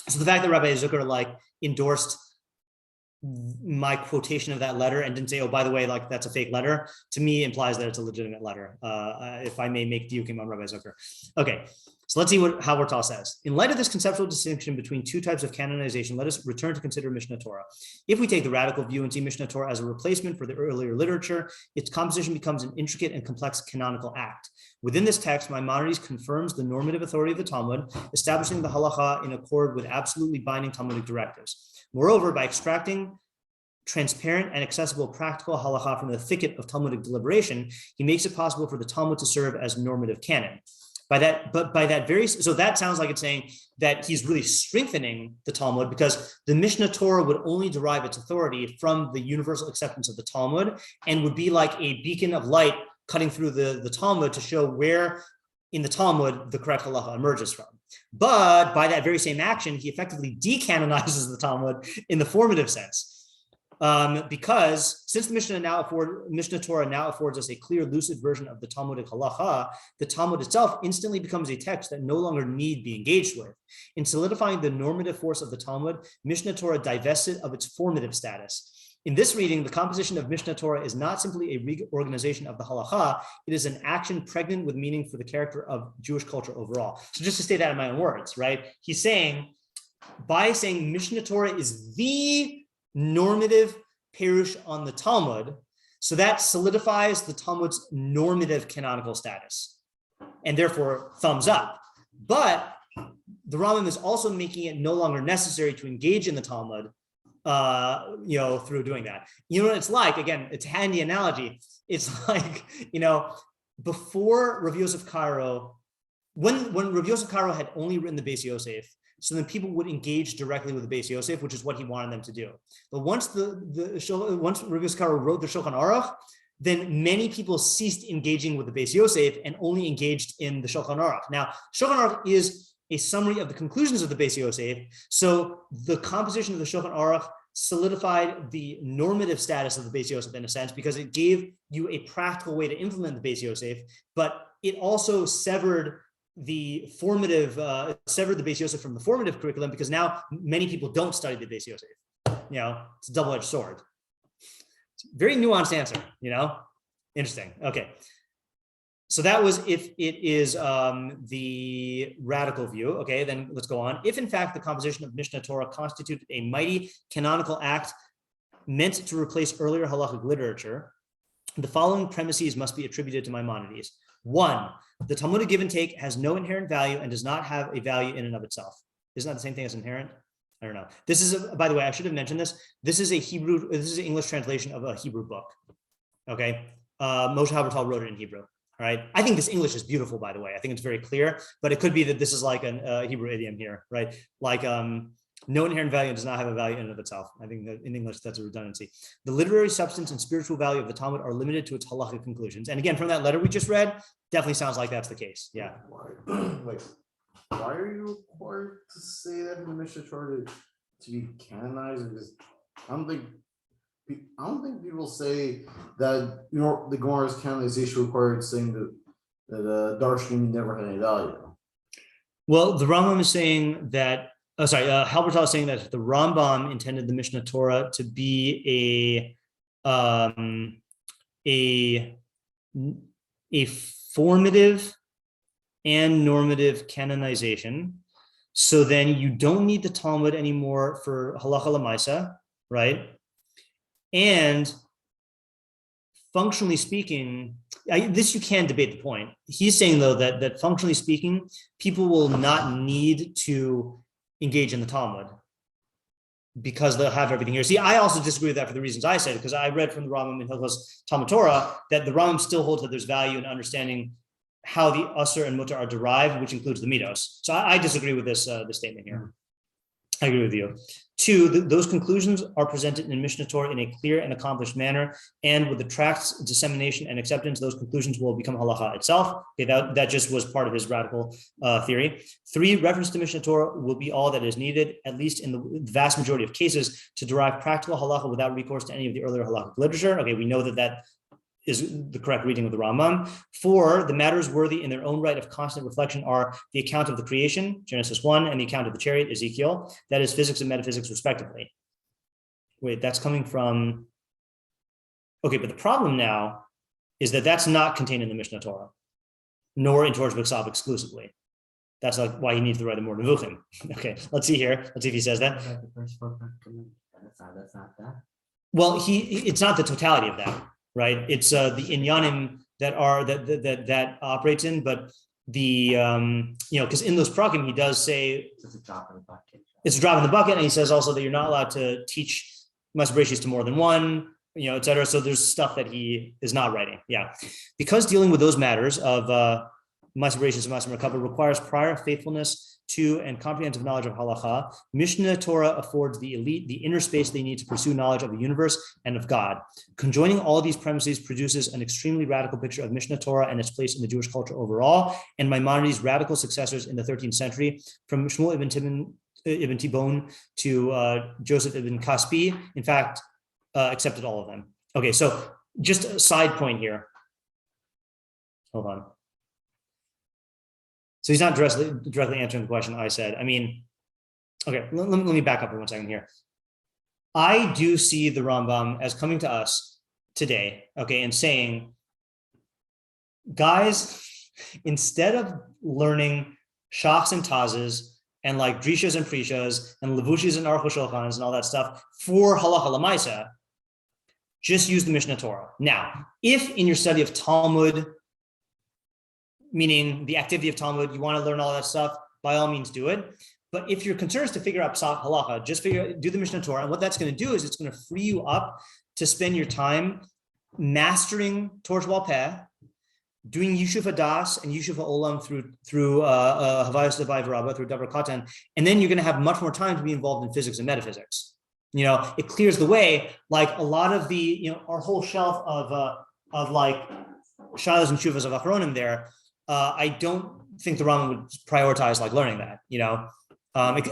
the fact that Rabbi Zucker like endorsed my quotation of that letter and didn't say, oh, by the way, like that's a fake letter, to me implies that it's a legitimate letter, if I may make diukim on Rabbi Zucker. Okay, so let's see what Halbertal says. In light of this conceptual distinction between two types of canonization, let us return to consider Mishneh Torah. If we take the radical view and see Mishneh Torah as a replacement for the earlier literature, its composition becomes an intricate and complex canonical act. Within this text, Maimonides confirms the normative authority of the Talmud, establishing the halacha in accord with absolutely binding Talmudic directives. Moreover, by extracting transparent and accessible practical halacha from the thicket of Talmudic deliberation, he makes it possible for the Talmud to serve as normative canon. So that sounds like it's saying that he's really strengthening the Talmud, because the Mishneh Torah would only derive its authority from the universal acceptance of the Talmud and would be like a beacon of light cutting through the Talmud to show where in the Talmud the correct halacha emerges from. But by that very same action, he effectively decanonizes the Talmud in the formative sense. Because since the Mishneh Torah now affords us a clear, lucid version of the Talmudic halacha, the Talmud itself instantly becomes a text that no longer need be engaged with. In solidifying the normative force of the Talmud, Mishneh Torah divests it of its formative status. In this reading, the composition of Mishneh Torah is not simply a reorganization of the halacha, it is an action pregnant with meaning for the character of Jewish culture overall. So just to say that in my own words, right? He's saying, by saying Mishneh Torah is the normative perush on the Talmud, so that solidifies the Talmud's normative canonical status, and therefore thumbs up. But the Rambam is also making it no longer necessary to engage in the Talmud, through doing that. You know what it's like? Again, it's a handy analogy. It's like, before Rav Yosef Karo, when Rav Yosef Karo had only written the Beis Yosef, so then people would engage directly with the Beis Yosef, which is what he wanted them to do. But once once Rav Yosef Karo wrote the Shulchan Aruch, then many people ceased engaging with the Beis Yosef and only engaged in the Shulchan Aruch. Now, Shulchan Aruch is a summary of the conclusions of the Beis Yosef. So the composition of the Shulchan Aruch solidified the normative status of the Beis Yosef in a sense, because it gave you a practical way to implement the Beis Yosef, but it also severed the Beis Yosef from the formative curriculum, because now many people don't study the Beis Yosef. It's a double-edged sword. It's a very nuanced answer, Interesting. Okay. So that was if it is the radical view. Okay, then let's go on. If in fact the composition of Mishneh Torah constituted a mighty canonical act meant to replace earlier halachic literature, the following premises must be attributed to Maimonides. 1, the Talmudic give and take has no inherent value and does not have a value in and of itself. Isn't that the same thing as inherent? I don't know. This is, by the way, I should have mentioned this. This is an English translation of a Hebrew book. Okay, Moshe Halbertal wrote it in Hebrew. All right. I think this English is beautiful, by the way. I think it's very clear, but it could be that this is like a Hebrew idiom here, right? Like no inherent value does not have a value in and of itself. I think that in English, that's a redundancy. The literary substance and spiritual value of the Talmud are limited to its halachic conclusions. And again, from that letter we just read, definitely sounds like that's the case. Yeah. Why are you required to say that in the Mishneh Torah to be canonized? Because I don't think people say that the Gemara's canonization required, saying that Darshan never had any value. Well, the Rambam is saying that. Halbertal is saying that the Rambam intended the Mishneh Torah to be a formative and normative canonization. So then you don't need the Talmud anymore for halacha l'maisa, right? And functionally speaking, this you can debate the point. He's saying though that functionally speaking, people will not need to engage in the Talmud because they'll have everything here. See, I also disagree with that for the reasons I said, because I read from the Rambam in Hilchos Talmud Torah that the Rambam still holds that there's value in understanding how the Asur and Mutar are derived, which includes the Midos. So I disagree with this statement here. I agree with you. 2, those conclusions are presented in Mishneh Torah in a clear and accomplished manner, and with the tract's dissemination and acceptance, those conclusions will become halacha itself. Okay, that just was part of his radical theory. 3, reference to Mishneh Torah will be all that is needed, at least in the vast majority of cases, to derive practical halacha without recourse to any of the earlier halakhic literature. Okay, we know that is the correct reading of the Rambam. 4, the matters worthy in their own right of constant reflection are the account of the creation, Genesis 1, and the account of the chariot, Ezekiel. That is physics and metaphysics, respectively. Wait, that's coming from... Okay, but the problem now is that that's not contained in the Mishneh Torah, nor in Torah's B'Ksav exclusively. That's like why he needs to write a more nevuchim. Okay, let's see here. Let's see if he says that. That's not that. Well, it's not the totality of that. Right, it's the inyanim that operates in, but the because in those prakim he does say It's a drop in the bucket. it's a drop in the bucket, and he says also that you're not allowed to teach masbreshis to more than one, etc. So there's stuff that he is not writing. Yeah, because dealing with those matters of masbreshis and masmer requires prior faithfulness to and comprehensive knowledge of halacha. Mishneh Torah affords the elite the inner space they need to pursue knowledge of the universe and of God. Conjoining all these premises produces an extremely radical picture of Mishneh Torah and its place in the Jewish culture overall, and Maimonides' radical successors in the 13th century, from Shmuel ibn Tibon to Joseph ibn Kaspi, in fact, accepted all of them. Okay, so just a side point here. Hold on. So he's not directly answering the question I said. I mean, okay, let me back up for 1 second here. I do see the Rambam as coming to us today, okay, and saying, guys, instead of learning shachs and tazes and like drishas and prishas and levushis and aruch shulchans and all that stuff for halacha lamaisa, just use the Mishneh Torah. Now, if in your study of Talmud, meaning the activity of Talmud, you want to learn all that stuff, by all means do it. But if your concern is to figure out psak halacha, just do the Mishneh Torah. And what that's going to do is it's going to free you up to spend your time mastering Torah Sheba'al Peh, doing Yishuv Hadas and Yishuv Ha'olam through Havayos Devai V'Rabba, through Davar Katan, and then you're going to have much more time to be involved in physics and metaphysics. It clears the way. Like a lot of the, our whole shelf of like Shilas and Shuvas of Achronim there. I don't think the Rambam would prioritize like learning that,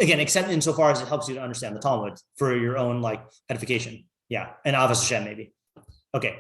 again, except insofar as it helps you to understand the Talmud for your own like edification. Yeah, and Avos Hashem maybe. Okay,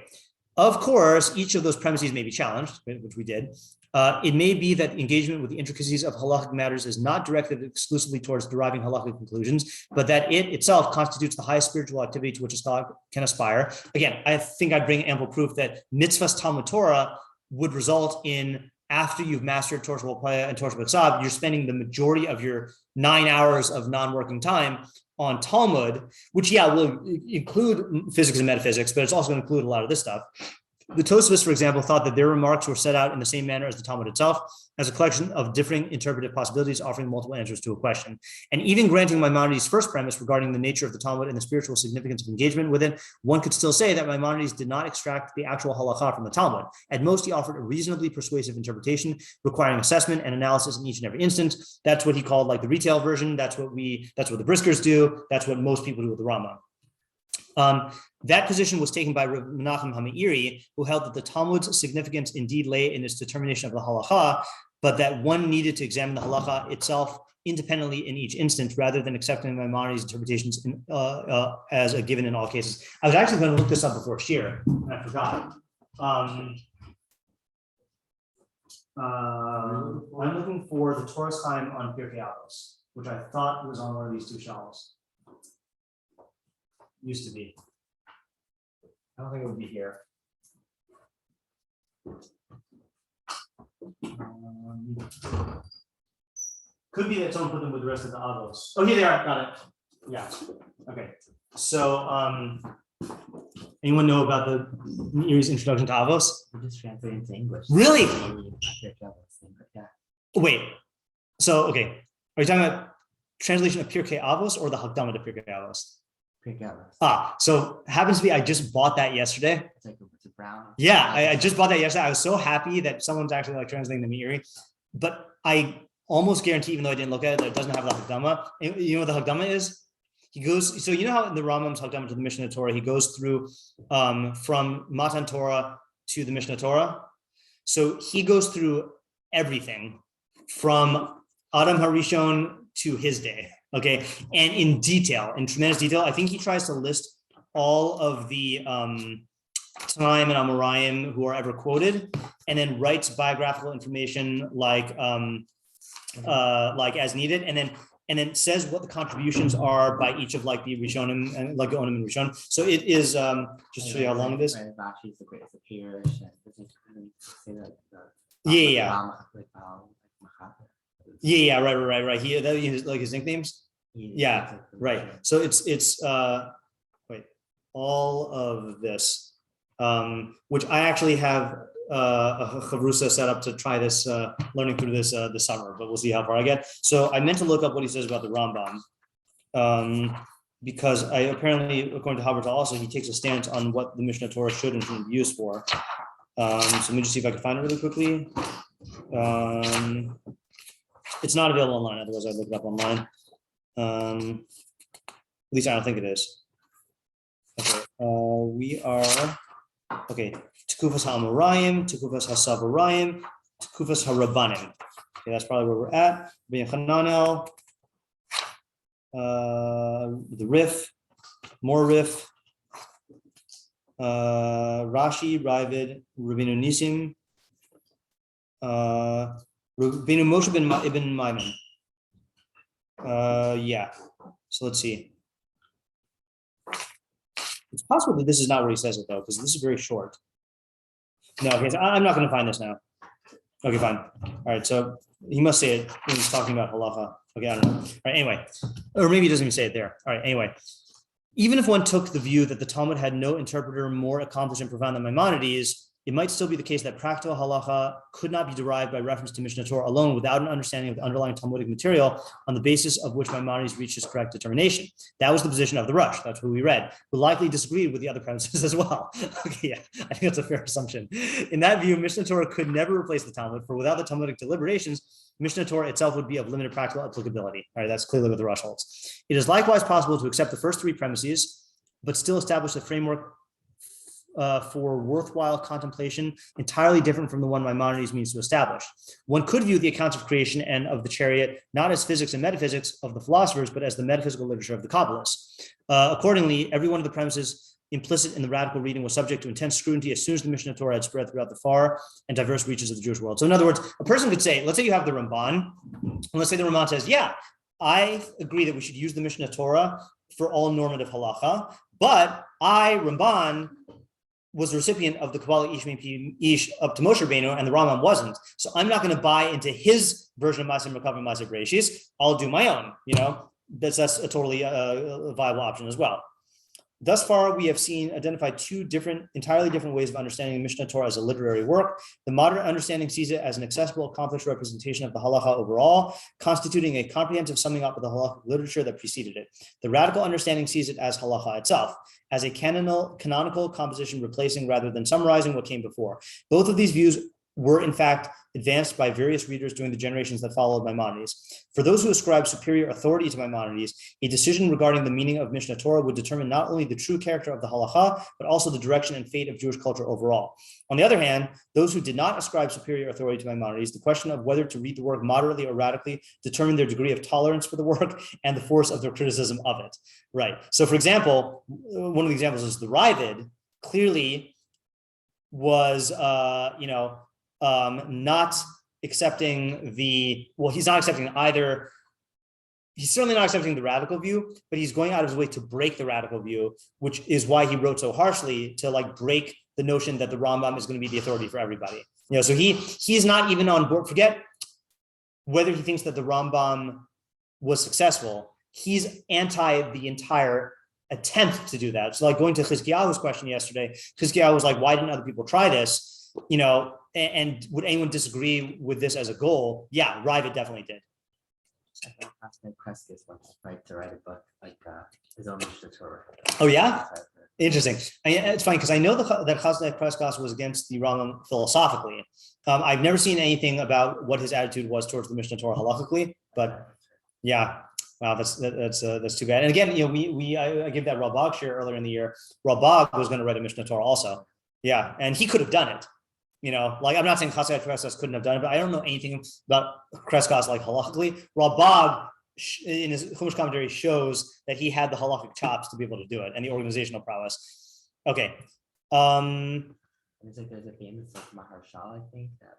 of course, each of those premises may be challenged, which we did. It may be that engagement with the intricacies of halachic matters is not directed exclusively towards deriving halachic conclusions, but that it itself constitutes the highest spiritual activity to which a scholar can aspire. Again, I think I bring ample proof that mitzvahs Talmud Torah would result in, after you've mastered Torah Sheba'al Peh and Torah B'Ksav, you're spending the majority of your 9 hours of non-working time on Talmud, which, will include physics and metaphysics, but it's also going to include a lot of this stuff. The Tosfos, for example, thought that their remarks were set out in the same manner as the Talmud itself, as a collection of differing interpretive possibilities offering multiple answers to a question. And even granting Maimonides' first premise regarding the nature of the Talmud and the spiritual significance of engagement with it, one could still say that Maimonides did not extract the actual halacha from the Talmud. At most, he offered a reasonably persuasive interpretation, requiring assessment and analysis in each and every instance. That's what he called like the retail version. That's what the Briskers do. That's what most people do with the Rambam. That position was taken by Rav Menachem HaMeiri, who held that the Talmud's significance indeed lay in its determination of the halacha, but that one needed to examine the halacha itself independently in each instance, rather than accepting Maimonides' interpretations as a given in all cases. I was actually going to look this up before shiur, and I forgot. I'm looking for the Torah time on Pirkei Avos, which I thought was on one of these two shelves. Used to be. I don't think it would be here. Could be that someone put them with the rest of the Avos. Oh, here they are. Got it. Yeah. Okay. So, anyone know about the Meiri's introduction to Avos? We just translated into English. Really? Yeah. Wait. So, okay. Are you talking about translation of Pirkei Avos or the Hakdama to Pirkei Avos? So happens to be, I just bought that yesterday. It's like it's a brown. Yeah, I just bought that yesterday. I was so happy that someone's actually like translating the Meiri, but I almost guarantee, even though I didn't look at it, that it doesn't have the Hakdama. And you know what the Hakdama is? He goes, so you know how in the Rambam's Hakdama to the Mishneh Torah, he goes through from Matan Torah to the Mishneh Torah. So he goes through everything from Adam Harishon to his day, okay? And in detail, in tremendous detail. I think he tries to list all of the Tanaim and Amoraim who are ever quoted, and then writes biographical information like as needed, and then says what the contributions are by each of like the Rishonim and like Gaonim and Rishonim. So it is just to show you how long it is. Rashi's the greatest appear. Yeah, right. He that is like his nicknames. Yeah, right. So it's all of this, which I actually have a chavurah set up to try this learning through this this summer, but we'll see how far I get. So I meant to look up what he says about the Rambam, because I apparently, according to Halbertal, also he takes a stance on what the Mishneh Torah should and shouldn't be used for. So let me just see if I can find it really quickly. It's not available online, otherwise I'd look it up online. At least I don't think it is. Okay, we are okay. Tekufas ha'amorayim, tekufas ha'savarayim, tekufas ha'rabanim. Okay, that's probably where we're at. Ben Chananel, the Rif, more Rif, Rashi, Ravid, Rabbeinu Nisim, Rabbeinu Moshe ibn Maimon. Yeah. So let's see. It's possible that this is not where he says it though, because this is very short. No, okay, so I'm not going to find this now. Okay, fine. All right, so he must say it when he's talking about halacha. Okay, I don't know. All right, anyway, or maybe he doesn't even say it there. All right, anyway, even if one took the view that the Talmud had no interpreter more accomplished and profound than Maimonides, it might still be the case that practical halacha could not be derived by reference to Mishneh Torah alone without an understanding of the underlying Talmudic material on the basis of which Maimonides reached his correct determination. That was the position of the Rush. That's what we read, who likely disagreed with the other premises as well. Okay, yeah, I think that's a fair assumption. In that view, Mishneh Torah could never replace the Talmud, for without the Talmudic deliberations, Mishneh Torah itself would be of limited practical applicability. All right, that's clearly what the Rush holds. It is likewise possible to accept the first three premises, but still establish a framework for worthwhile contemplation entirely different from the one Maimonides means to establish. One could view the accounts of creation and of the chariot not as physics and metaphysics of the philosophers, but as the metaphysical literature of the Kabbalists. Accordingly, every one of the premises implicit in the radical reading was subject to intense scrutiny as soon as the Mishneh Torah had spread throughout the far and diverse reaches of the Jewish world. So in other words, a person could say, let's say you have the Ramban, and let's say the Ramban says, yeah, I agree that we should use the Mishneh Torah for all normative halacha, but I, Ramban, was the recipient of the Kabbalah Ish up to Moshe Rabbeinu, and the Rambam wasn't. So I'm not going to buy into his version of Ma'aser Makav and Ma'aser Bereshis. I'll do my own. You know, that's a totally viable option as well. Thus far, we have identified two entirely different ways of understanding the Mishneh Torah as a literary work. The modern understanding sees it as an accessible, accomplished representation of the halacha overall, constituting a comprehensive summing up of the halacha literature that preceded it. The radical understanding sees it as halacha itself, as a canonical composition replacing rather than summarizing what came before. Both of these views were in fact advanced by various readers during the generations that followed Maimonides. For those who ascribe superior authority to Maimonides, a decision regarding the meaning of Mishneh Torah would determine not only the true character of the halacha, but also the direction and fate of Jewish culture overall. On the other hand, those who did not ascribe superior authority to Maimonides, the question of whether to read the work moderately or radically determined their degree of tolerance for the work and the force of their criticism of it. Right. So for example, one of the examples is the Ravid clearly was, not accepting he's not accepting either. He's certainly not accepting the radical view, but he's going out of his way to break the radical view, which is why he wrote so harshly to like break the notion that the Rambam is going to be the authority for everybody. You know, so he's not even on board. Forget whether he thinks that the Rambam was successful. He's anti the entire attempt to do that. So like going to Chizkiyahu's question yesterday, Chizkiyahu was like, why didn't other people try this? You know, and would anyone disagree with this as a goal? Yeah, Ravid definitely did. I think Pastor Preskis wants to write a book like his own Mishneh Torah. Oh yeah? Interesting. It's funny because I know that Chasdei Kreskas was against the Rambam philosophically. I've never seen anything about what his attitude was towards the Mishneh Torah halakhically, but yeah, wow, that's too bad. And again, I gave that Ralbag share earlier in the year. Ralbag was going to write a Mishneh Torah also, yeah, and he could have done it. Like I'm not saying Chasdei Kreskas couldn't have done it, but I don't know anything about Kreskas like halakhically. Ralbag in his Chumash commentary shows that he had the halakhic chops to be able to do it and the organizational prowess. Okay. It's like there's a famous like Maharshal, I think, that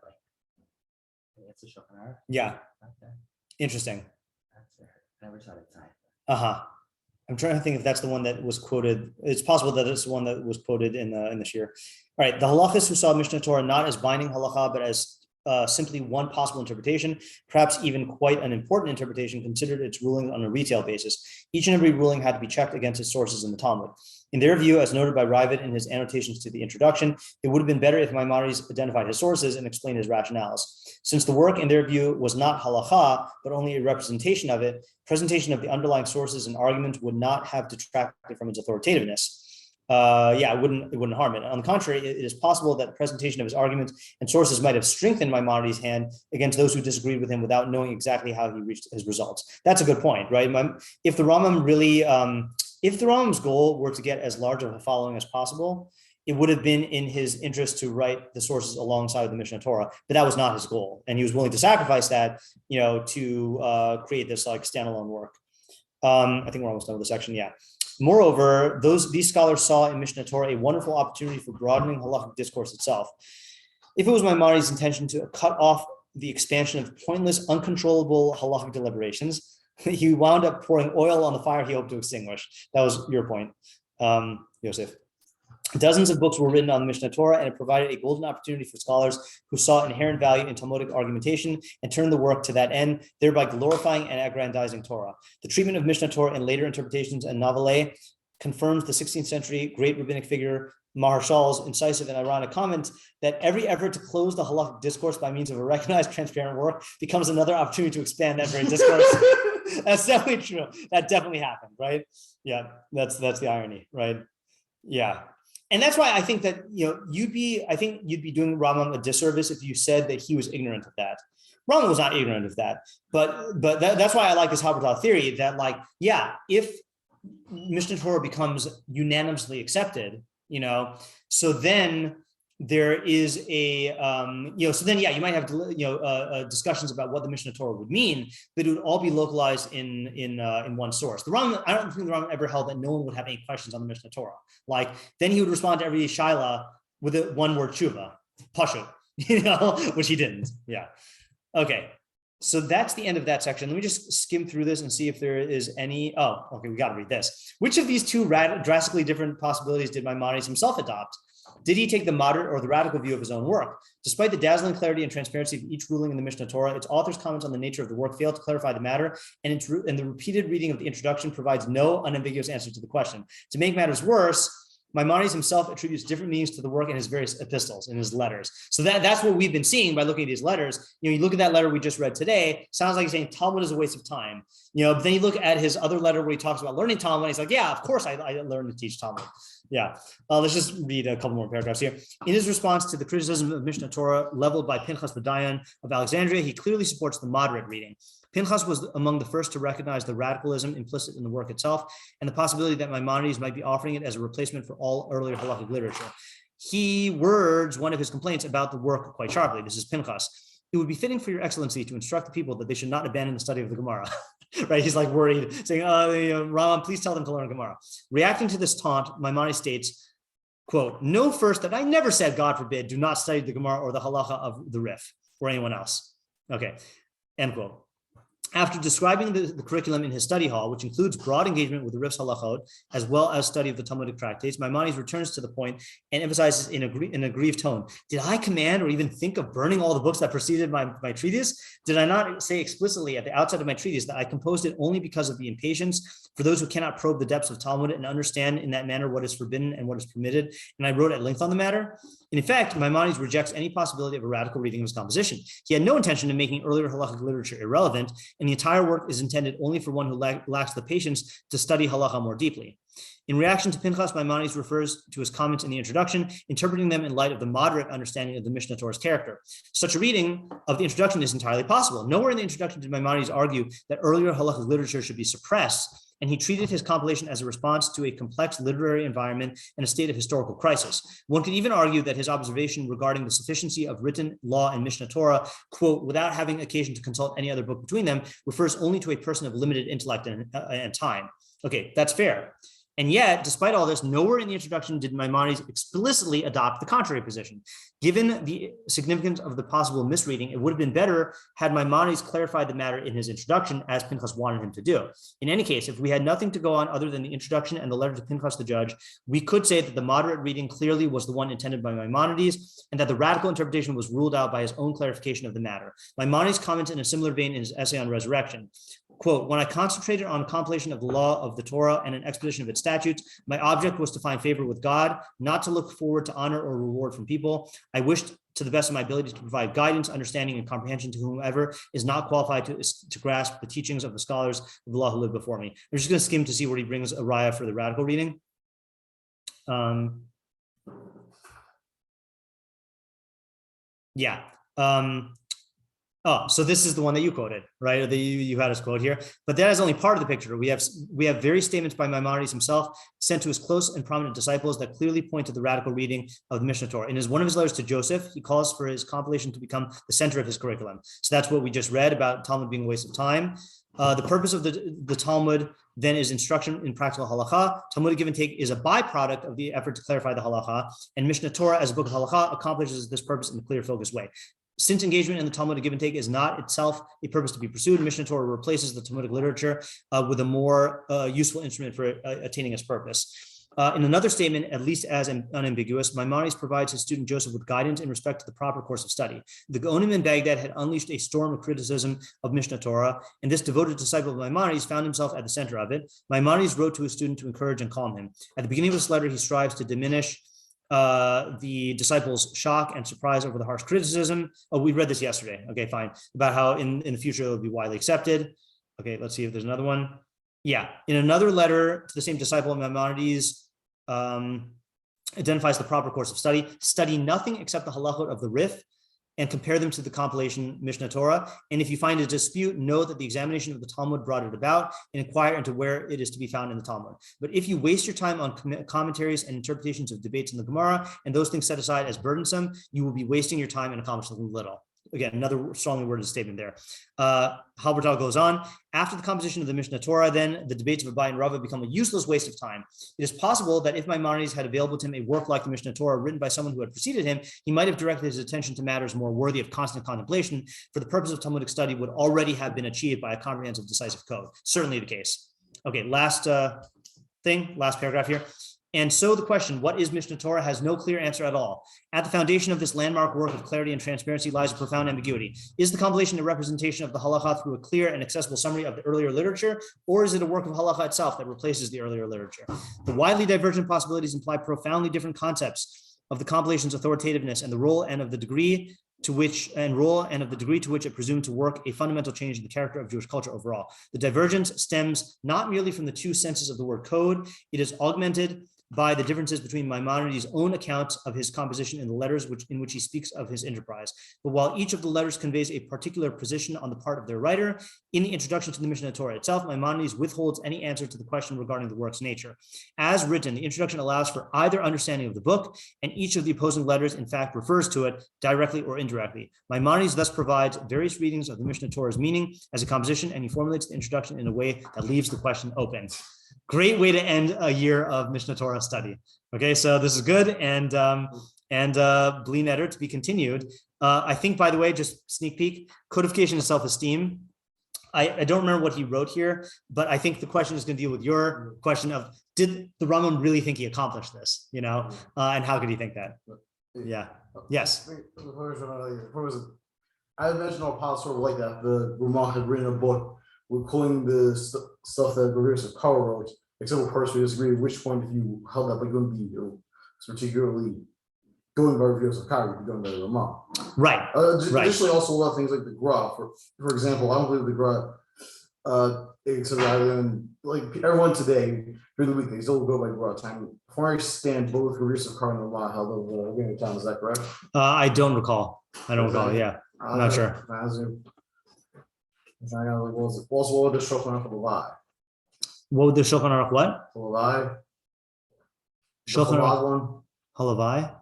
it's a shulchan. Yeah. Okay. Interesting. That's I never saw it inside. I'm trying to think if that's the one that was quoted. It's possible that it's the one that was quoted in the shiur. All right. The halachas who saw Mishneh Torah not as binding halacha, but as simply one possible interpretation, perhaps even quite an important interpretation, considered its ruling on a retail basis. Each and every ruling had to be checked against its sources in the Talmud. In their view, as noted by Ravid in his annotations to the introduction, it would have been better if Maimonides identified his sources and explained his rationales. Since the work, in their view, was not halacha, but only a representation of it, presentation of the underlying sources and arguments would not have detracted from its authoritativeness. It wouldn't harm it. On the contrary, it is possible that the presentation of his arguments and sources might have strengthened Maimonides' hand against those who disagreed with him without knowing exactly how he reached his results. That's a good point, right? If the Rambam really, if the Rambam's goal were to get as large of a following as possible, it would have been in his interest to write the sources alongside the Mishneh Torah, but that was not his goal, and he was willing to sacrifice that, to create this like standalone work. I think we're almost done with the section. Yeah. Moreover, these scholars saw in Mishneh Torah a wonderful opportunity for broadening halachic discourse itself. If it was Maimonides' intention to cut off the expansion of pointless, uncontrollable halachic deliberations, he wound up pouring oil on the fire he hoped to extinguish. That was your point, Yosef. Dozens of books were written on the Mishneh Torah, and it provided a golden opportunity for scholars who saw inherent value in Talmudic argumentation and turned the work to that end, thereby glorifying and aggrandizing Torah. The treatment of Mishneh Torah in later interpretations and novellae confirms the 16th century great rabbinic figure Maharshal's incisive and ironic comment that every effort to close the halakhic discourse by means of a recognized, transparent work becomes another opportunity to expand that very discourse. That's definitely true. That definitely happened, right? Yeah, that's the irony, right? Yeah. And that's why I think that you'd be doing Rambam a disservice if you said that he was ignorant of that. Rambam was not ignorant of that, but that's why I like this Halbertal theory that if Mishneh Torah becomes unanimously accepted, so then there is a you might have discussions about what the Mishneh Torah would mean, but it would all be localized in one source. I don't think the Rambam ever held that no one would have any questions on the Mishneh Torah. Like then he would respond to every shaila with a one-word tshuva, pashut, which he didn't. Yeah. Okay. So that's the end of that section. Let me just skim through this and see if there is any. Oh, okay. We got to read this. Which of these two drastically different possibilities did Maimonides himself adopt? Did he take the moderate or the radical view of his own work? Despite the dazzling clarity and transparency of each ruling in the Mishneh Torah, its author's comments on the nature of the work fail to clarify the matter, and the repeated reading of the introduction provides no unambiguous answer to the question. To make matters worse, Maimonides himself attributes different meanings to the work in his various epistles, in his letters. So that's what we've been seeing by looking at these letters. You look at that letter we just read today, sounds like he's saying Talmud is a waste of time. But then you look at his other letter where he talks about learning Talmud, and he's like, yeah, of course I learned to teach Talmud. Yeah, let's just read a couple more paragraphs here. In his response to the criticism of Mishneh Torah leveled by Pinchas B'Dayan of Alexandria, he clearly supports the moderate reading. Pinchas was among the first to recognize the radicalism implicit in the work itself and the possibility that Maimonides might be offering it as a replacement for all earlier halakhic literature. He words one of his complaints about the work quite sharply. This is Pinchas. It would be fitting for your excellency to instruct the people that they should not abandon the study of the Gemara. Right? He's like worried, saying, Rambam, please tell them to learn Gemara. Reacting to this taunt, Maimonides states, quote, know first that I never said, God forbid, do not study the Gemara or the halacha of the Rif or anyone else. Okay, end quote. After describing the curriculum in his study hall, which includes broad engagement with the Rif's halachot, as well as study of the Talmudic tractates, Maimonides returns to the point and emphasizes in a grieved tone, did I command or even think of burning all the books that preceded my treatise? Did I not say explicitly at the outset of my treatise that I composed it only because of the impatience for those who cannot probe the depths of Talmud and understand in that manner what is forbidden and what is permitted? And I wrote at length on the matter. And in fact, Maimonides rejects any possibility of a radical reading of his composition. He had no intention of making earlier halakhic literature irrelevant, and the entire work is intended only for one who lacks the patience to study halacha more deeply. In reaction to Pinchas, Maimonides refers to his comments in the introduction, interpreting them in light of the moderate understanding of the Mishneh Torah's character. Such a reading of the introduction is entirely possible. Nowhere in the introduction did Maimonides argue that earlier halachic literature should be suppressed, and he treated his compilation as a response to a complex literary environment and a state of historical crisis. One could even argue that his observation regarding the sufficiency of written law and Mishneh Torah, quote, without having occasion to consult any other book between them, refers only to a person of limited intellect and time. Okay, that's fair. And yet, despite all this, nowhere in the introduction did Maimonides explicitly adopt the contrary position. Given the significance of the possible misreading, it would have been better had Maimonides clarified the matter in his introduction, as Pinchas wanted him to do. In any case, if we had nothing to go on other than the introduction and the letter to Pinchas the judge, we could say that the moderate reading clearly was the one intended by Maimonides, and that the radical interpretation was ruled out by his own clarification of the matter. Maimonides comments in a similar vein in his essay on resurrection. Quote, when I concentrated on a compilation of the law of the Torah and an exposition of its statutes, my object was to find favor with God, not to look forward to honor or reward from people. I wished to the best of my ability to provide guidance, understanding, and comprehension to whomever is not qualified to grasp the teachings of the scholars of the law who lived before me. I'm just going to skim to see where he brings a raya for the radical reading. Oh, so this is the one that you quoted, right? Or that you had us quote here, but that is only part of the picture. We have various statements by Maimonides himself sent to his close and prominent disciples that clearly point to the radical reading of the Mishneh Torah. In one of his letters to Joseph, he calls for his compilation to become the center of his curriculum. So that's what we just read about Talmud being a waste of time. The purpose of the Talmud then is instruction in practical halacha. Talmudic give and take is a byproduct of the effort to clarify the halacha, and Mishneh Torah as a book of halacha accomplishes this purpose in a clear, focused way. Since engagement in the Talmudic give and take is not itself a purpose to be pursued, Mishneh Torah replaces the Talmudic literature with a more useful instrument for attaining its purpose. In another statement, at least as unambiguous, Maimonides provides his student Joseph with guidance in respect to the proper course of study. The Gaonim in Baghdad had unleashed a storm of criticism of Mishneh Torah, and this devoted disciple of Maimonides found himself at the center of it. Maimonides wrote to his student to encourage and calm him. At the beginning of this letter, he strives to diminish the disciples' shock and surprise over the harsh criticism. Oh, we read this yesterday. Okay, fine. About how in the future it will be widely accepted. Okay, let's see if there's another one. Yeah, in another letter to the same disciple, Maimonides identifies the proper course of study. Study nothing except the halachot of the Rif and compare them to the compilation Mishneh Torah. And if you find a dispute, know that the examination of the Talmud brought it about, and inquire into where it is to be found in the Talmud. But if you waste your time on commentaries and interpretations of debates in the Gemara, and those things set aside as burdensome, you will be wasting your time and accomplishing little. Again, another strongly worded statement there. Halbertal goes on, after the composition of the Mishneh Torah, then the debates of Abai and Rava become a useless waste of time. It is possible that if Maimonides had available to him a work like the Mishneh Torah written by someone who had preceded him, he might have directed his attention to matters more worthy of constant contemplation, for the purpose of Talmudic study would already have been achieved by a comprehensive, decisive code. Certainly the case. Okay, last paragraph here. And so the question, what is Mishneh Torah, has no clear answer at all. At the foundation of this landmark work of clarity and transparency lies a profound ambiguity. Is the compilation a representation of the halacha through a clear and accessible summary of the earlier literature, or is it a work of halacha itself that replaces the earlier literature? The widely divergent possibilities imply profoundly different concepts of the compilation's authoritativeness and the role and of the degree to which it presumed to work a fundamental change in the character of Jewish culture overall. The divergence stems not merely from the two senses of the word code, it is augmented by the differences between Maimonides' own accounts of his composition in the letters in which he speaks of his enterprise. But while each of the letters conveys a particular position on the part of their writer, in the introduction to the Mishneh Torah itself, Maimonides withholds any answer to the question regarding the work's nature. As written, the introduction allows for either understanding of the book, and each of the opposing letters, in fact, refers to it directly or indirectly. Maimonides thus provides various readings of the Mishneh Torah's meaning as a composition, and he formulates the introduction in a way that leaves the question open. Great way to end a year of Mishneh Torah study. Okay, so this is good, and Bli Neder to be continued. I think, by the way, just sneak peek, codification of self-esteem. I don't remember what he wrote here, but I think the question is going to deal with your question of, did the Rambam really think he accomplished this? You know, and how could he think that? Yeah. Yes. I mentioned a policy like that. The Rambam had written a book. We're calling the stuff that the Barich's power wrote, except of course we disagree at which point if you held up like going to be particularly going by reviews of Kari, you're going by the Rambam. Right. Additionally, also a lot of things like the Gra. For example, I don't believe the Gra except rather than like everyone today during the week they still go by broad time. Before I stand both Reverse of Cardinal Law held over the beginning of time. Is that correct? I don't recall. Yeah, I'm not sure. Also, what would the Shulchan Aruch lie? What would the Shulchan Aruch what? Lie. Shulchan Aruch one. Halavai?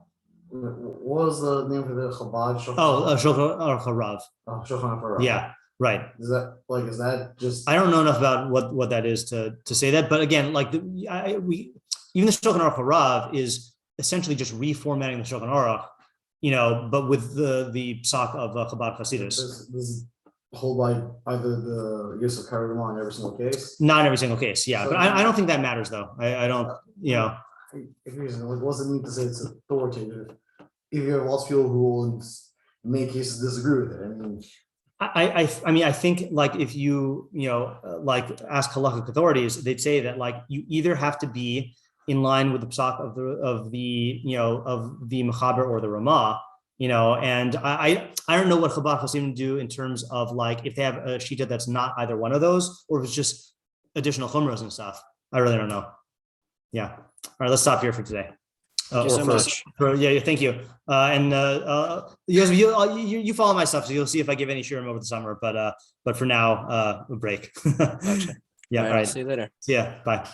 What was the name for the Chabad Shulchan? Oh, Shulchan Aruch Harav. Oh, Shulchan Aruch. Yeah, right. Is that just? I don't know enough about what that is to say that, but again, like even the Shulchan Aruch Harav is essentially just reformatting the Shulchan Aruch, but with the psak of Chabad Hasidus. This hold by either the use of cardinal in every single case. Not in every single case, yeah, So, but I don't think that matters though. I don't, If you're like, what's the need to say it's authoritative? If you have lots of people who will in many cases disagree with it. I mean, I think like if you like ask halakhic authorities, they'd say that like you either have to be in line with the psak of the mechaber or the Ramah, and I don't know what Chabad Chassidim do in terms of like if they have a shita that's not either one of those or if it's just additional chumras and stuff. I really don't know. Yeah. All right, let's stop here for today. Thank you so much. Thank you. You follow my stuff, so you'll see if I give any shiurim over the summer. But for now, a break. Gotcha. Yeah. All right. See you later. See ya. Bye.